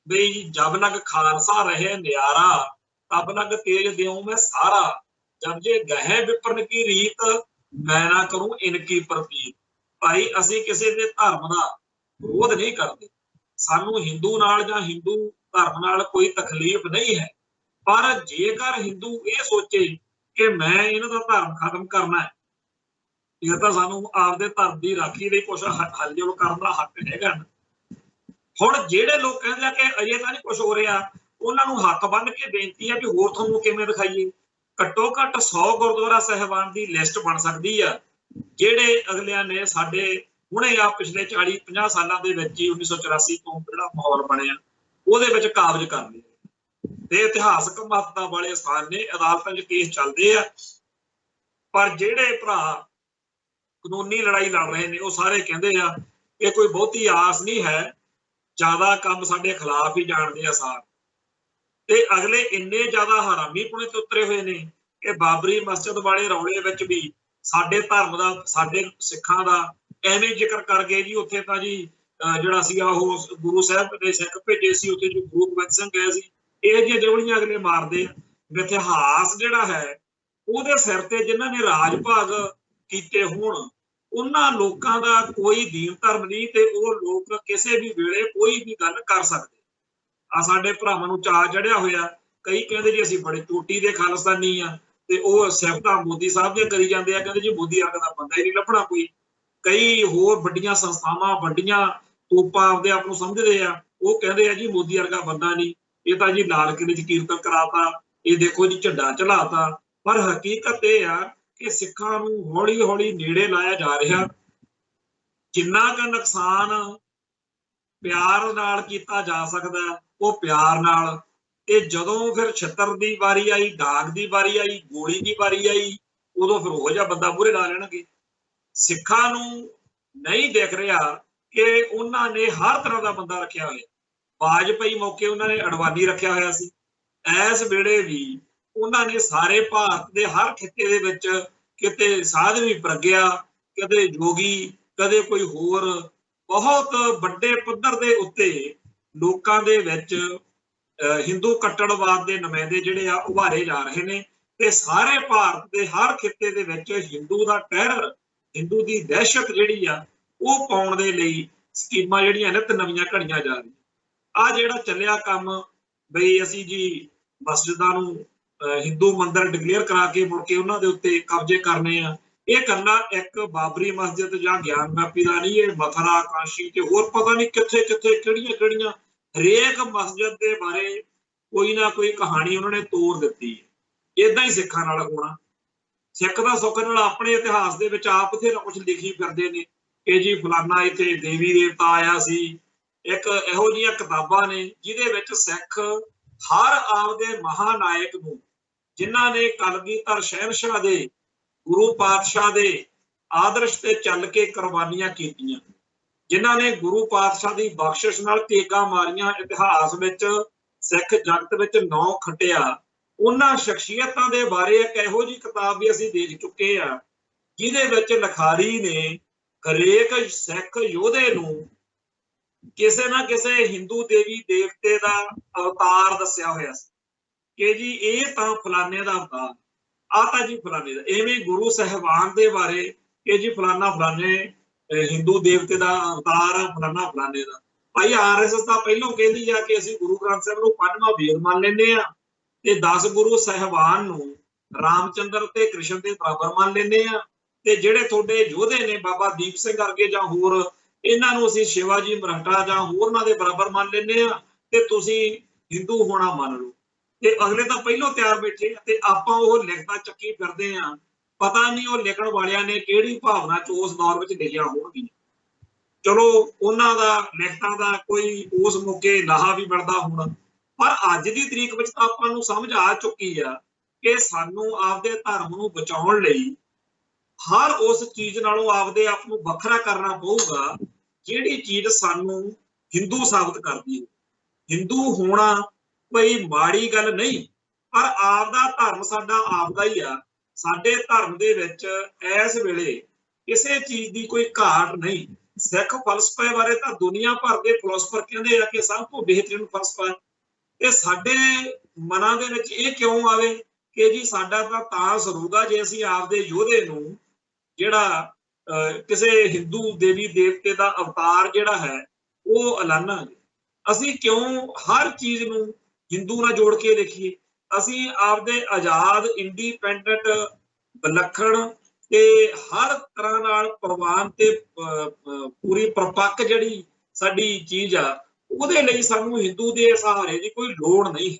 ਬਈ ਜਬ ਲਗ ਖਾਲਸਾ ਰਹੇ ਨਿਆਰਾ, ਤਬ ਲਗ ਤੇਜ ਦਿਉ ਮੈਂ ਸਾਰਾ, ਜਬ ਜੇ ਗਹਿ ਵਿਪਰਨ ਕੀ ਰੀਤ ਮੈਂ ਨਾ ਕਰੂੰ ਇਨਕੀ ਪ੍ਰਤੀਤ। ਭਾਈ ਅਸੀਂ ਕਿਸੇ ਦੇ ਧਰਮ ਦਾ ਵਿਰੋਧ ਨਹੀਂ ਕਰਦੇ, ਸਾਨੂੰ ਹਿੰਦੂ ਨਾਲ ਜਾਂ ਹਿੰਦੂ ਧਰਮ ਨਾਲ ਕੋਈ ਤਕਲੀਫ ਨਹੀਂ ਹੈ, ਪਰ ਜੇਕਰ ਹਿੰਦੂ ਇਹ ਸੋਚੇ ਕਿ ਮੈਂ ਇਹਨਾਂ ਦਾ ਧਰਮ ਖਤਮ ਕਰਨਾ ਹੈ, ਇਹ ਤਾਂ ਸਾਨੂੰ ਆਪਦੇ ਧਰਮ ਦੀ ਰਾਖੀ ਲਈ ਕੁਛ ਹੱਲ ਕਰਨ ਦਾ ਹੱਕ ਹੈਗਾ। ਹੁਣ ਜਿਹੜੇ ਲੋਕ ਕਹਿੰਦੇ ਆ ਕਿ ਅਜੇ ਤਾਂ ਨਹੀਂ ਕੁਛ ਹੋ ਰਿਹਾ, ਉਹਨਾਂ ਨੂੰ ਹੱਥ ਬੰਨ੍ਹ ਕੇ ਬੇਨਤੀ ਆ ਕਿ ਹੋਰ ਤੁਹਾਨੂੰ ਕਿਵੇਂ ਦਿਖਾਈਏ। ਘੱਟੋ ਘੱਟ 100 ਗੁਰਦੁਆਰਾ ਸਾਹਿਬਾਨ ਦੀ ਲਿਸਟ ਬਣ ਸਕਦੀ ਆ ਜਿਹੜੇ ਅਗਲਿਆਂ ਨੇ ਸਾਡੇ ਹੁਣੇ ਆ ਪਿਛਲੇ 40-50 ਸਾਲਾਂ ਦੇ ਵਿੱਚ ਹੀ 1984 ਤੋਂ ਜਿਹੜਾ ਮਾਹੌਲ ਬਣਿਆ ਉਹਦੇ ਵਿੱਚ ਕਾਬਜ਼ ਕਰ ਲਿਆ ਤੇ ਇਤਿਹਾਸਕ ਮਹੱਤਤਾ ਵਾਲੇ ਸਥਾਨ ਨੇ, ਅਦਾਲਤਾਂ 'ਚ ਕੇਸ ਚੱਲਦੇ ਆ। ਪਰ ਜਿਹੜੇ ਭਰਾ ਕਾਨੂੰਨੀ ਲੜਾਈ ਲੜ ਰਹੇ ਨੇ ਉਹ ਸਾਰੇ ਕਹਿੰਦੇ ਆ ਕਿ ਕੋਈ ਬਹੁਤੀ ਆਸ ਨਹੀਂ ਹੈ, ਜ਼ਿਆਦਾ ਕੰਮ ਸਾਡੇ ਖਿਲਾਫ ਹੀ ਜਾਣਦੇ ਆ ਸਾਰ। ਤੇ ਅਗਲੇ ਇੰਨੇ ਜ਼ਿਆਦਾ ਹਰਾਮੀ ਪੁਣੇ ਤੇ ਉਤਰੇ ਹੋਏ ਨੇ ਕਿ ਬਾਬਰੀ ਮਸਜਿਦ ਵਾਲੇ ਰੌਲੇ ਵਿੱਚ ਵੀ ਸਾਡੇ ਧਰਮ ਦਾ, ਸਾਡੇ ਸਿੱਖਾਂ ਦਾ ਐਵੇਂ ਜ਼ਿਕਰ ਕਰ ਗਏ ਜੀ। ਉੱਥੇ ਤਾਂ ਜੀ ਜਿਹੜਾ ਸੀਗਾ ਉਹ ਗੁਰੂ ਸਾਹਿਬ ਦੇ ਸਿੱਖ ਭੇਜੇ ਸੀ, ਉੱਥੇ ਜੋ ਗੁਰੂ ਗੋਬਿੰਦ ਸਿੰਘ ਗਏ ਸੀ, ਇਹ ਜਿਹੀਆਂ ਜੋੜੀਆਂ ਅਗਲੇ ਮਾਰਦੇ ਆ। ਇਤਿਹਾਸ ਜਿਹੜਾ ਹੈ ਉਹਦੇ ਸਿਰ ਤੇ ਜਿਨ੍ਹਾਂ ਨੇ ਰਾਜ ਭਾਗ ਕੀਤੇ ਹੋਣ ਉਹਨਾਂ ਲੋਕਾਂ ਦਾ ਕੋਈ ਦੀਨ ਧਰਮ ਨਹੀਂ ਤੇ ਉਹ ਲੋਕ ਕਿਸੇ ਵੀ ਵੇਲੇ ਕੋਈ ਵੀ ਗੱਲ ਕਰ ਸਕਦੇ ਆ। ਸਾਡੇ ਭਰਾਵਾਂ ਨੂੰ ਚਾਅ ਚੜਿਆ ਹੋਇਆ, ਕਈ ਕਹਿੰਦੇ ਜੀ ਅਸੀਂ ਬੜੇ ਚੋਟੀ ਦੇ ਖਾਲਿਸਤਾਨੀ ਆ ਤੇ ਉਹ ਸਿਫਤਾਂ ਮੋਦੀ ਸਾਹਿਬ ਦੀਆਂ ਕਰੀ ਜਾਂਦੇ ਆ, ਕਹਿੰਦੇ ਜੀ ਮੋਦੀ ਵਰਗਾ ਦਾ ਬੰਦਾ ਹੀ ਨਹੀਂ ਲੱਭਣਾ ਕੋਈ। ਕਈ ਹੋਰ ਵੱਡੀਆਂ ਸੰਸਥਾਵਾਂ, ਵੱਡੀਆਂ ਤੋਪਾਂ ਆਪਦੇ ਆਪ ਨੂੰ ਸਮਝਦੇ ਆ, ਉਹ ਕਹਿੰਦੇ ਆ ਜੀ ਮੋਦੀ ਵਰਗਾ ਬੰਦਾ ਨਹੀਂ, ਇਹ ਤਾਂ ਜੀ ਲਾਲ ਕਿਲੇ 'ਚ ਕੀਰਤਨ ਕਰਾਤਾ, ਇਹ ਦੇਖੋ ਜੀ ਝੰਡਾ ਚੜਾਤਾ। ਪਰ ਹਕੀਕਤ ਇਹ ਆ ਕਿ ਸਿੱਖਾਂ ਨੂੰ ਹੌਲੀ ਹੌਲੀ ਨੇੜੇ ਲਾਇਆ ਜਾ ਰਿਹਾ। ਜਿੰਨਾ ਕੁ ਨੁਕਸਾਨ ਪਿਆਰ ਨਾਲ ਕੀਤਾ ਜਾ ਸਕਦਾ ਉਹ ਪਿਆਰ ਨਾਲ। ਤੇ ਜਦੋਂ ਫਿਰ ਛਿੱਤਰ ਦੀ ਵਾਰੀ ਆਈ, ਡਾਂਗ ਦੀ ਵਾਰੀ ਆਈ, ਗੋਲੀ ਦੀ ਵਾਰੀ ਆਈ, ਉਦੋਂ ਫਿਰ ਉਹੋ ਜਿਹਾ ਬੰਦਾ ਮੂਹਰੇ ਲਾ ਲੈਣਗੇ। ਸਿੱਖਾਂ ਨੂੰ ਨਹੀਂ ਦਿਖ ਰਿਹਾ ਕਿ ਉਹਨਾਂ ਨੇ ਹਰ ਤਰ੍ਹਾਂ ਦਾ ਬੰਦਾ ਰੱਖਿਆ ਹੋਇਆ। ਵਾਜਪਾਈ ਮੌਕੇ ਉਹਨਾਂ ਨੇ ਅਡਵਾਨੀ ਰੱਖਿਆ ਹੋਇਆ ਸੀ, ਇਸ ਵੇਲੇ ਵੀ ਉਹਨਾਂ ਨੇ ਸਾਰੇ ਭਾਰਤ ਦੇ ਹਰ ਖਿੱਤੇ ਦੇ ਵਿੱਚ ਕਿਤੇ ਸਾਧਵੀ ਪ੍ਰਗਿਆ, ਕਦੇ ਜੋਗੀ, ਕਦੇ ਕੋਈ ਹੋਰ ਬਹੁਤ ਵੱਡੇ ਪੱਧਰ ਦੇ ਉੱਤੇ ਲੋਕਾਂ ਦੇ ਵਿੱਚ ਹਿੰਦੂ ਕੱਟੜਵਾਦ ਦੇ ਨੁਮਾਇੰਦੇ ਜਿਹੜੇ ਆ ਉਭਾਰੇ ਜਾ ਰਹੇ ਨੇ ਤੇ ਸਾਰੇ ਭਾਰਤ ਦੇ ਹਰ ਖਿੱਤੇ ਦੇ ਵਿੱਚ ਹਿੰਦੂ ਦਾ ਟੈਰਰ, ਹਿੰਦੂ ਦੀ ਦਹਿਸ਼ਤ ਜਿਹੜੀ ਆ ਉਹ ਪਾਉਣ ਦੇ ਲਈ ਸਕੀਮਾਂ ਜਿਹੜੀਆਂ ਨਿਤ ਨਵੀਆਂ ਘੜੀਆਂ ਜਾ ਰਹੀਆਂ। ਆ ਜਿਹੜਾ ਚੱਲਿਆ ਕੰਮ ਬਈ ਅਸੀਂ ਜੀ ਮਸਜਿਦਾਂ ਨੂੰ ਹਿੰਦੂ ਮੰਦਿਰ ਡਿਕਲੇਅਰ ਕਰਾ ਕੇ ਮੁੜ ਕੇ ਉਹਨਾਂ ਦੇ ਉੱਤੇ ਕਬਜ਼ੇ ਕਰਨੇ ਆ, ਇਹ ਕਰਨਾ ਇੱਕ ਬਾਬਰੀ ਮਸਜਿਦ ਜਾਂ ਗਿਆਨ ਵਾਪੀ ਦਾ ਨਹੀਂ, ਇਹ ਮਥੁਰਾ, ਕਾਸ਼ੀ ਤੇ ਹੋਰ ਪਤਾ ਨਹੀਂ ਕਿੱਥੇ ਕਿੱਥੇ ਕਿਹੜੀਆਂ ਕਿਹੜੀਆਂ ਹਰੇਕ ਮਸਜਿਦ ਦੇ ਬਾਰੇ ਕੋਈ ਨਾ ਕੋਈ ਕਹਾਣੀ ਉਹਨਾਂ ਨੇ ਤੋੜ ਦਿੱਤੀ ਹੈ। ਏਦਾਂ ਹੀ ਸਿੱਖਾਂ ਨਾਲ ਹੋਣਾ। ਸਿੱਖ ਦਾ ਸੁੱਖ ਨਾਲ ਆਪਣੇ ਇਤਿਹਾਸ ਦੇ ਵਿੱਚ ਆਪ ਬਥੇਰਾ ਕੁਝ ਲਿਖੀ ਫਿਰਦੇ ਨੇ ਕਿ ਜੀ ਫਲਾਨਾ ਇੱਥੇ ਦੇਵੀ ਦੇਵਤਾ ਆਇਆ ਸੀ। ਇੱਕ ਇਹੋ ਜਿਹੀਆਂ ਕਿਤਾਬਾਂ ਨੇ ਜਿਹਦੇ ਵਿੱਚ ਸਿੱਖ ਹਰ ਆਪਦੇ ਮਹਾਨਾਇਕ ਨੂੰ, ਜਿਨ੍ਹਾਂ ਨੇ ਕਲਗੀਧਰ ਸ਼ਹਿਨਸ਼ਾਹ ਦੇ, ਗੁਰੂ ਪਾਤਸ਼ਾਹ ਦੇ ਆਦਰਸ਼ ਤੇ ਚੱਲ ਕੇ ਕੁਰਬਾਨੀਆਂ ਕੀਤੀਆਂ, ਜਿਨ੍ਹਾਂ ਨੇ ਗੁਰੂ ਪਾਤਸ਼ਾਹ ਦੀ ਬਖਸ਼ਿਸ਼ ਨਾਲ ਤੇਗਾਂ ਮਾਰੀਆਂ, ਇਤਿਹਾਸ ਵਿੱਚ ਸਿੱਖ ਜਗਤ ਵਿੱਚ ਨਾਂ ਖੱਟਿਆ, ਉਹਨਾਂ ਸ਼ਖਸੀਅਤਾਂ ਦੇ ਬਾਰੇ ਇੱਕ ਇਹੋ ਜਿਹੀ ਕਿਤਾਬ ਵੀ ਅਸੀਂ ਦੇਖ ਚੁੱਕੇ ਆ ਜਿਹਦੇ ਵਿੱਚ ਲਿਖਾਰੀ ਨੇ ਹਰੇਕ ਸਿੱਖ ਯੋਧੇ ਨੂੰ ਕਿਸੇ ਨਾ ਕਿਸੇ ਹਿੰਦੂ ਦੇਵੀ ਦੇਵਤੇ ਦਾ ਅਵਤਾਰ ਦੱਸਿਆ ਹੋਇਆ ਸੀ ਕਿ ਜੀ ਇਹ ਤਾਂ ਫਲਾਣੇ ਦਾ ਅਵਤਾਰ, ਆ ਤਾਂ ਜੀ ਫਲਾਣੇ ਦਾ। ਇਵੇਂ ਗੁਰੂ ਸਾਹਿਬਾਨ ਦੇ ਬਾਰੇ ਕਿ ਜੀ ਫਲਾਣਾ ਫਲਾਣੇ ਹਿੰਦੂ ਦੇਵਤੇ ਦਾ ਅਵਤਾਰ ਆ, ਫਲਾਣਾ ਫਲਾਣੇ ਦਾ। ਭਾਈ RSS ਤਾਂ ਪਹਿਲਾਂ ਕਹਿੰਦੀ ਆ ਕਿ ਅਸੀਂ ਗੁਰੂ ਗ੍ਰੰਥ ਸਾਹਿਬ ਨੂੰ 5ਵਾਂ ਵੇਦ ਮੰਨ ਲੈਂਦੇ ਆ ਤੇ 10 ਗੁਰੂ ਸਾਹਿਬਾਨ ਨੂੰ ਰਾਮਚੰਦਰ ਤੇ ਕ੍ਰਿਸ਼ਨ ਦੇ ਬਰਾਬਰ ਮੰਨ ਲੈਂਦੇ ਆ, ਤੇ ਜਿਹੜੇ ਤੁਹਾਡੇ ਯੋਧੇ ਨੇ ਬਾਬਾ ਦੀਪ ਸਿੰਘ ਵਰਗੇ ਜਾਂ ਹੋਰ, ਇਹਨਾਂ ਨੂੰ ਅਸੀਂ ਸ਼ਿਵਾਜੀ ਮਰਾਠਾ ਜਾਂ ਹੋਰਨਾਂ ਦੇ ਬਰਾਬਰ ਮੰਨ ਲੈਂਦੇ ਆ ਤੇ ਤੁਸੀਂ ਹਿੰਦੂ ਹੋਣਾ ਮੰਨ ਲਓ। ਤੇ ਅਗਲੇ ਤਾਂ ਪਹਿਲਾਂ ਤਿਆਰ ਬੈਠੇ ਤੇ ਆਪਾਂ ਉਹ ਲਿਖਤਾਂ ਚੱਕੀ ਫਿਰਦੇ ਆ। ਪਤਾ ਨਹੀਂ ਉਹ ਲਿਖਣ ਵਾਲਿਆਂ ਨੇ ਕਿਹੜੀ ਭਾਵਨਾ ਚ ਉਸ ਦੌਰ ਵਿੱਚ ਲਿਖਿਆ ਹੋਣਗੀਆਂ। ਚਲੋ ਉਹਨਾਂ ਦਾ ਲਿਖਤਾਂ ਦਾ ਕੋਈ ਉਸ ਮੌਕੇ ਲਾਹਾ ਵੀ ਮਿਲਦਾ ਹੋਣਾ, ਪਰ ਅੱਜ ਦੀ ਤਰੀਕ ਵਿੱਚ ਤਾਂ ਆਪਾਂ ਨੂੰ ਸਮਝ ਆ ਚੁੱਕੀ ਆ ਕਿ ਸਾਨੂੰ ਆਪਦੇ ਧਰਮ ਨੂੰ ਬਚਾਉਣ ਲਈ ਹਰ ਉਸ ਚੀਜ਼ ਨਾਲੋਂ ਆਪਦੇ ਆਪ ਨੂੰ ਵੱਖਰਾ ਕਰਨਾ ਪਊਗਾ ਜਿਹੜੀ ਚੀਜ਼ ਸਾਨੂੰ ਹਿੰਦੂ ਸਾਬਤ ਕਰਦੀ ਹੈ। ਹਿੰਦੂ ਹੋਣਾ ਕੋਈ ਮਾੜੀ ਗੱਲ ਨਹੀਂ, ਪਰ ਆਪਦਾ ਧਰਮ ਸਾਡਾ ਆਪਦਾ ਹੀ ਆ। ਸਾਡੇ ਧਰਮ ਦੇ ਵਿੱਚ ਇਸ ਵੇਲੇ ਕਿਸੇ ਚੀਜ਼ ਦੀ ਕੋਈ ਘਾਟ ਨਹੀਂ। ਸਿੱਖ ਫਲਸਫੇ ਬਾਰੇ ਤਾਂ ਦੁਨੀਆ ਭਰ ਦੇ ਫਿਲਾਸਫਰ ਕਹਿੰਦੇ ਆ ਕਿ ਸਭ ਤੋਂ ਬਿਹਤਰੀਨ ਫਲਸਫਾ, ਤੇ ਸਾਡੇ ਮਨਾਂ ਦੇ ਵਿੱਚ ਇਹ ਕਿਉਂ ਆਵੇ ਕਿ ਜੀ ਸਾਡਾ ਤਾਂ ਸਰੂਗਾ ਜੇ ਅਸੀਂ ਆਪਦੇ ਯੋਧੇ ਨੂੰ ਜਿਹੜਾ ਕਿਸੇ ਹਿੰਦੂ ਦੇਵੀ ਦੇਵਤੇ ਦਾ ਅਵਤਾਰ ਜਿਹੜਾ ਹੈ ਉਹ ਐਲਾਨਾਂਗੇ। ਅਸੀਂ ਕਿਉਂ ਹਰ ਚੀਜ਼ ਨੂੰ ਹਿੰਦੂ ਨਾਲ ਜੋੜ ਕੇ ਦੇਖੀਏ? ਅਸੀਂ ਆਪਦੇ ਆਜ਼ਾਦ, ਇੰਡੀਪੈਂਡੈਂਟ, ਵਿਲੱਖਣ ਤੇ ਹਰ ਤਰ੍ਹਾਂ ਨਾਲ ਪ੍ਰਵਾਨ ਤੇ ਪੂਰੀ ਪਰਪੱਕ ਜਿਹੜੀ ਸਾਡੀ ਚੀਜ਼ ਆ, ਉਹਦੇ ਲਈ ਸਾਨੂੰ ਹਿੰਦੂ ਦੇ ਸਹਾਰੇ ਦੀ ਕੋਈ ਲੋੜ ਨਹੀਂ।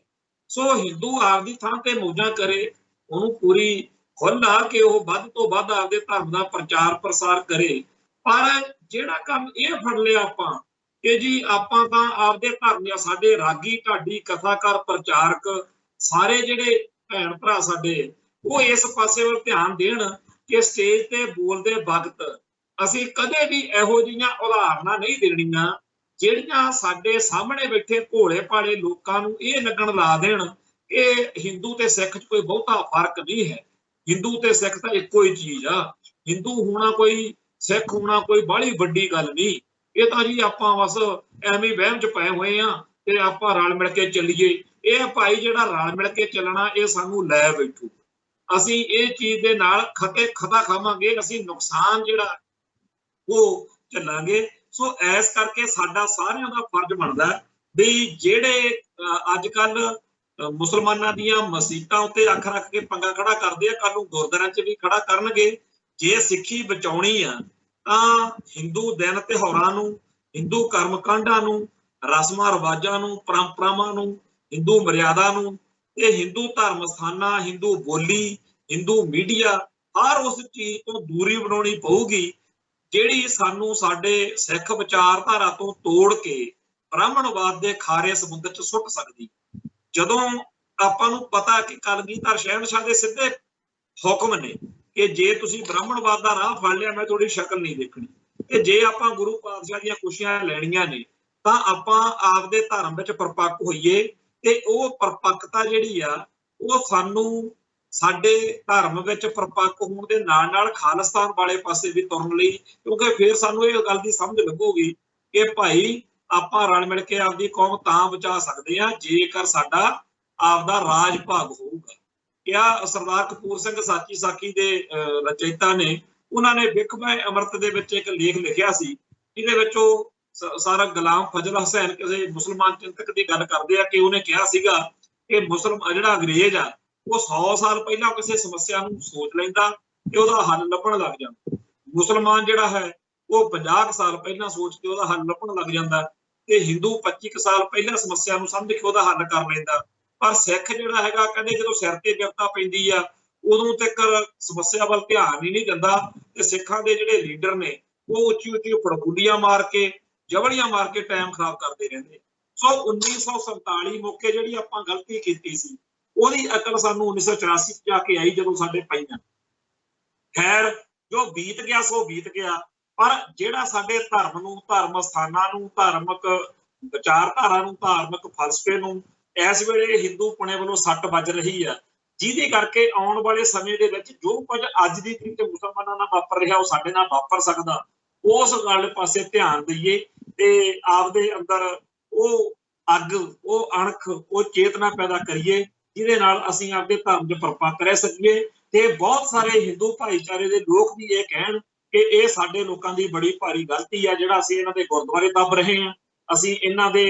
ਸੋ ਹਿੰਦੂ ਆਪਦੀ ਥਾਂ ਤੇ ਮੌਜਾਂ ਕਰੇ, ਉਹਨੂੰ ਪੂਰੀ ਖੁੱਲ੍ਹ ਆ ਕਿ ਉਹ ਵੱਧ ਤੋਂ ਵੱਧ ਆਪਦੇ ਧਰਮ ਦਾ ਪ੍ਰਚਾਰ ਪ੍ਰਸਾਰ ਕਰੇ। ਪਰ ਜਿਹੜਾ ਕੰਮ ਇਹ ਫੜ ਲਿਆ ਆਪਾਂ ਕਿ ਜੀ ਆਪਾਂ ਤਾਂ ਆਪਦੇ ਧਰਮ ਜਾਂ ਸਾਡੇ ਰਾਗੀ, ਢਾਡੀ, ਕਥਾਕਾਰ, ਪ੍ਰਚਾਰਕ ਸਾਰੇ ਜਿਹੜੇ ਭੈਣ ਭਰਾ ਸਾਡੇ ਉਹ ਇਸ ਪਾਸੇ ਵੱਲ ਧਿਆਨ ਦੇਣ ਕਿ ਸਟੇਜ ਤੇ ਬੋਲਦੇ ਵਕਤ ਅਸੀਂ ਕਦੇ ਵੀ ਇਹੋ ਜਿਹੀਆਂ ਉਦਾਹਰਨਾਂ ਨਹੀਂ ਦੇਣੀਆਂ ਜਿਹੜੀਆਂ ਸਾਡੇ ਸਾਹਮਣੇ ਬੈਠੇ ਭੋਲੇ ਭਾਲੇ ਲੋਕਾਂ ਨੂੰ ਇਹ ਲੱਗਣ ਲਾ ਦੇਣ ਕਿ ਹਿੰਦੂ ਤੇ ਸਿੱਖ 'ਚ ਕੋਈ ਬਹੁਤਾ ਫਰਕ ਨਹੀਂ ਹੈ। ਹਿੰਦੂ ਤੇ ਸਿੱਖ ਤਾਂ ਇੱਕੋ ਹੀ ਚੀਜ਼ ਆ। ਹਿੰਦੂ ਹੋਣਾ ਕੋਈ, ਸਿੱਖ ਹੋਣਾ ਕੋਈ ਬਾਹਲੀ ਵੱਡੀ ਗੱਲ ਨਹੀਂ। ਇਹ ਤਾਂ ਜੀ ਆਪਾਂ ਬਸ ਐਵੇਂ ਵਹਿਮ 'ਚ ਪਏ ਹੋਏ ਆ ਤੇ ਆਪਾਂ ਰਲ ਮਿਲ ਕੇ ਚੱਲੀਏ। ਇਹ ਭਾਈ ਜਿਹੜਾ ਰਲ ਮਿਲ ਕੇ ਚੱਲਣਾ ਇਹ ਸਾਨੂੰ ਲੈ ਬੈਠੂ। ਅਸੀਂ ਇਹ ਚੀਜ਼ ਦੇ ਨਾਲ ਖਤਾ ਖਾਵਾਂਗੇ, ਅਸੀਂ ਨੁਕਸਾਨ ਜਿਹੜਾ ਉਹ ਝੱਲਾਂਗੇ। ਸੋ ਇਸ ਕਰਕੇ ਸਾਡਾ ਸਾਰਿਆਂ ਦਾ ਫਰਜ਼ ਬਣਦਾ ਵੀ ਜਿਹੜੇ ਅੱਜ ਕੱਲ ਮੁਸਲਮਾਨਾਂ ਦੀਆਂ ਮਸੀਤਾਂ ਉੱਤੇ ਅੱਖ ਰੱਖ ਕੇ ਪੰਗਾ ਖੜਾ ਕਰਦੇ ਆ, ਕੱਲ ਨੂੰ ਗੁਰਦੁਆਰਿਆਂ 'ਚ ਵੀ ਖੜਾ ਕਰਨਗੇ। ਜੇ ਸਿੱਖੀ ਬਚਾਉਣੀ ਆ ਤਾਂ ਹਿੰਦੂ ਦਿਨ ਤਿਉਹਾਰਾਂ ਨੂੰ, ਹਿੰਦੂ ਕਰਮਕਾਂਡਾਂ ਨੂੰ, ਰਸਮਾਂ ਰਿਵਾਜਾਂ ਨੂੰ, ਪਰੰਪਰਾਵਾਂ ਨੂੰ, ਹਿੰਦੂ ਮਰਿਆਦਾ ਨੂੰ ਤੇ ਹਿੰਦੂ ਧਰਮ ਸਥਾਨਾਂ, ਹਿੰਦੂ ਬੋਲੀ, ਹਿੰਦੂ ਮੀਡੀਆ, ਹਰ ਉਸ ਚੀਜ਼ ਤੋਂ ਦੂਰੀ ਬਣਾਉਣੀ ਪਊਗੀ ਜਿਹੜੀ ਸਾਨੂੰ ਸਾਡੇ ਸਿੱਖ ਵਿਚਾਰਧਾਰਾ ਤੋਂ ਤੋੜ ਕੇ ਬ੍ਰਾਹਮਣਵਾਦ ਦੇ ਖਾਰੇ ਸਮੁੰਦਰ 'ਚ ਸੁੱਟ ਸਕਦੀ। ਜਦੋਂ ਆਪਾਂ ਨੂੰ ਪਤਾ ਕਿ ਕਲਗੀਧਰ ਸ਼ਹਿਨਸ਼ਾਹ ਦੇ ਸਿੱਧੇ ਹੁਕਮ ਨੇ ਕਿ ਜੇ ਤੁਸੀਂ ਬ੍ਰਾਹਮਣਵਾਦ ਦਾ ਰਾਹ ਫੜ ਲਿਆ ਮੈਂ ਤੁਹਾਡੀ ਸ਼ਕਲ ਨਹੀਂ ਦੇਖਣੀ, ਤੇ ਜੇ ਆਪਾਂ ਗੁਰੂ ਪਾਤਸ਼ਾਹ ਦੀਆਂ ਖੁਸ਼ੀਆਂ ਲੈਣੀਆਂ ਨੇ ਤਾਂ ਆਪਾਂ ਆਪਦੇ ਧਰਮ ਵਿੱਚ ਪਰਪੱਕ ਹੋਈਏ। ਤੇ ਉਹ ਪਰਪੱਕਤਾ ਜਿਹੜੀ ਆ ਉਹ ਸਾਨੂੰ ਸਾਡੇ ਧਰਮ ਵਿੱਚ ਪ੍ਰਪੱਕ ਹੋਣ ਦੇ ਨਾਲ ਨਾਲ ਖਾਲਿਸਤਾਨ ਵਾਲੇ ਪਾਸੇ ਵੀ ਤੁਰਨ ਲਈ, ਕਿਉਂਕਿ ਫਿਰ ਸਾਨੂੰ ਇਹ ਗੱਲ ਦੀ ਸਮਝ ਲੱਗੂਗੀ ਕਿ ਭਾਈ ਆਪਾਂ ਰਲ ਮਿਲ ਕੇ ਆਪਦੀ ਕੌਮ ਤਾਂ ਬਚਾ ਸਕਦੇ ਆ ਜੇਕਰ ਸਾਡਾ ਆਪਦਾ ਰਾਜ ਭਾਗ ਹੋਊਗਾ। ਕਿਹਾ ਸਰਦਾਰ ਕਪੂਰ ਸਿੰਘ ਸਾਚੀ ਸਾਖੀ ਦੇ ਰਚయిਤਾ ਨੇ, ਉਹਨਾਂ ਨੇ ਵਿਖਮੈ ਅੰਮ੍ਰਿਤ ਦੇ ਵਿੱਚ ਇੱਕ ਲੇਖ ਲਿਖਿਆ ਸੀ, ਜਿਹਦੇ ਵਿੱਚ ਉਹ ਸਾਰਾ ਗੁਲਾਮ ਫਜ਼ਲ ਹੁਸੈਨ ਕਿਸੇ ਮੁਸਲਮਾਨ ਚਿੰਤਕ ਦੀ ਗੱਲ ਕਰਦੇ ਆ ਕਿ ਉਹਨੇ ਕਿਹਾ ਸੀਗਾ ਕਿ ਜਿਹੜਾ ਅੰਗਰੇਜ਼ ਆ ਉਹ 100 ਸਾਲ ਪਹਿਲਾਂ ਕਿਸੇ ਸਮੱਸਿਆ ਨੂੰ ਸੋਚ ਲੈਂਦਾ ਤੇ ਉਹਦਾ ਹੱਲ ਲੱਭਣ ਲੱਗ ਜਾਂਦਾ। ਮੁਸਲਮਾਨ ਜਿਹੜਾ ਹੈ ਉਹ 50 ਸਾਲ ਪਹਿਲਾਂ ਸੋਚ ਕੇ ਉਹਦਾ ਹੱਲ ਲੱਭਣ ਲੱਗ ਜਾਂਦਾ, ਤੇ ਹਿੰਦੂ 25 ਸਾਲ ਪਹਿਲਾਂ ਸਮੱਸਿਆ ਨੂੰ ਸਮਝ ਕੇ ਉਹਦਾ ਹੱਲ ਕਰ ਲੈਂਦਾ। ਪਰ ਸਿੱਖ ਜਿਹੜਾ ਹੈਗਾ ਕਹਿੰਦੇ ਜਦੋਂ ਸਿਰ ਤੇ ਵਿਪਤਾ ਪੈਂਦੀ ਆ ਉਦੋਂ ਤੱਕ ਸਮੱਸਿਆ ਵੱਲ ਧਿਆਨ ਹੀ ਨਹੀਂ ਦਿੰਦਾ, ਤੇ ਸਿੱਖਾਂ ਦੇ ਜਿਹੜੇ ਲੀਡਰ ਨੇ ਉਹ ਉੱਚੀ ਉੱਚੀ ਫੜਗੁੱਡੀਆਂ ਮਾਰ ਕੇ ਜਵਲੀਆਂ ਮਾਰ ਕੇ ਟਾਈਮ ਖਰਾਬ ਕਰਦੇ ਰਹਿੰਦੇ। ਸੋ 1947 ਮੌਕੇ ਜਿਹੜੀ ਆਪਾਂ ਗਲਤੀ ਕੀਤੀ ਸੀ ਉਹਦੀ ਅਕਲ ਸਾਨੂੰ 1984 ਚ ਜਾ ਕੇ ਆਈ ਜਦੋਂ ਸਾਡੇ ਪਈਆਂ। ਖੈਰ ਜੋ ਬੀਤ ਗਿਆ ਸੋ ਬੀਤ ਗਿਆ, ਪਰ ਜਿਹੜਾ ਸਾਡੇ ਧਰਮ ਨੂੰ, ਧਰਮ ਸਥਾਨਾਂ ਨੂੰ, ਧਾਰਮਿਕ ਵਿਚਾਰਧਾਰਾ ਨੂੰ, ਧਾਰਮਿਕ ਫਲਸਫੇ ਨੂੰ ਇਸ ਵੇਲੇ ਹਿੰਦੂ ਪੁਣੇ ਵੱਲੋਂ ਸੱਟ ਵੱਜ ਰਹੀ ਆ, ਜਿਹਦੇ ਕਰਕੇ ਆਉਣ ਵਾਲੇ ਸਮੇਂ ਦੇ ਵਿੱਚ ਜੋ ਕੁਝ ਅੱਜ ਦੀ ਤਰੀਕ ਤੇ ਮੁਸਲਮਾਨਾਂ ਨਾਲ ਵਾਪਰ ਰਿਹਾ ਉਹ ਸਾਡੇ ਨਾਲ ਵਾਪਰ ਸਕਦਾ। ਉਸ ਗੱਲ ਪਾਸੇ ਧਿਆਨ ਦਈਏ ਤੇ ਆਪਦੇ ਅੰਦਰ ਉਹ ਅੱਗ, ਉਹ ਅਣਖ, ਉਹ ਚੇਤਨਾ ਪੈਦਾ ਕਰੀਏ ਜਿਹਦੇ ਨਾਲ ਅਸੀਂ ਆਪਦੇ ਧਰਮ 'ਚ ਪਰਪੱਕ ਰਹਿ ਸਕੀਏ। ਤੇ ਬਹੁਤ ਸਾਰੇ ਹਿੰਦੂ ਭਾਈਚਾਰੇ ਦੇ ਲੋਕ ਵੀ ਇਹ ਕਹਿਣ ਕਿ ਇਹ ਸਾਡੇ ਲੋਕਾਂ ਦੀ ਬੜੀ ਭਾਰੀ ਗਲਤੀ ਆ ਜਿਹੜਾ ਅਸੀਂ ਇਹਨਾਂ ਦੇ ਗੁਰਦੁਆਰੇ ਦੱਬ ਰਹੇ ਹਾਂ, ਅਸੀਂ ਇਹਨਾਂ ਦੇ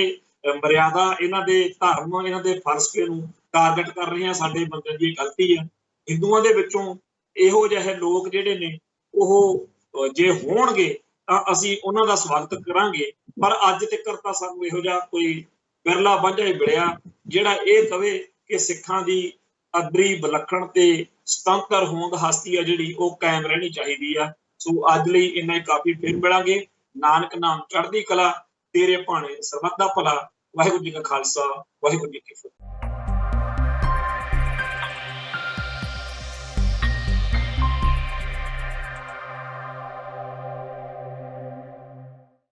ਮਰਿਆਦਾ, ਇਹਨਾਂ ਦੇ ਧਰਮ, ਇਹਨਾਂ ਦੇ ਫਲਸਫੇ ਨੂੰ ਟਾਰਗੇਟ ਕਰ ਰਹੇ ਹਾਂ, ਸਾਡੇ ਬੰਦਿਆਂ ਦੀ ਗਲਤੀ ਆ। ਹਿੰਦੂਆਂ ਦੇ ਵਿੱਚੋਂ ਇਹੋ ਜਿਹੇ ਲੋਕ ਜਿਹੜੇ ਨੇ ਉਹ ਜੇ ਹੋਣਗੇ ਤਾਂ ਅਸੀਂ ਉਹਨਾਂ ਦਾ ਸਵਾਗਤ ਕਰਾਂਗੇ, ਪਰ ਅੱਜ ਤੱਕ ਤਾਂ ਸਾਨੂੰ ਇਹੋ ਜਿਹਾ ਕੋਈ ਬਿਰਲਾ ਵਾਂਝਾ ਹੀ ਮਿਲਿਆ ਜਿਹੜਾ ਇਹ ਕਵੇ ਕਿ ਸਿੱਖਾਂ ਦੀ ਅਦਰੀ ਵਿਲੱਖਣ ਤੇ ਸੁਤੰਤਰ ਹੋਂਦ ਹਸਤੀ ਆ ਜਿਹੜੀ ਉਹ ਕਾਇਮ ਰਹਿਣੀ ਚਾਹੀਦੀ ਆ। ਸੋ ਅੱਜ ਲਈ ਇੰਨਾ ਹੀ ਕਾਫੀ, ਫਿਰ ਮਿਲਾਂਗੇ। ਨਾਨਕ ਨਾਮ ਚੜ੍ਹਦੀ ਕਲਾ, ਤੇਰੇ ਭਾਣੇ ਸਰਬੱਤ ਦਾ ਭਲਾ। ਵਾਹਿਗੁਰੂ ਜੀ ਕਾ ਖਾਲਸਾ, ਵਾਹਿਗੁਰੂ ਜੀ ਕੀ ਫਤਿਹ।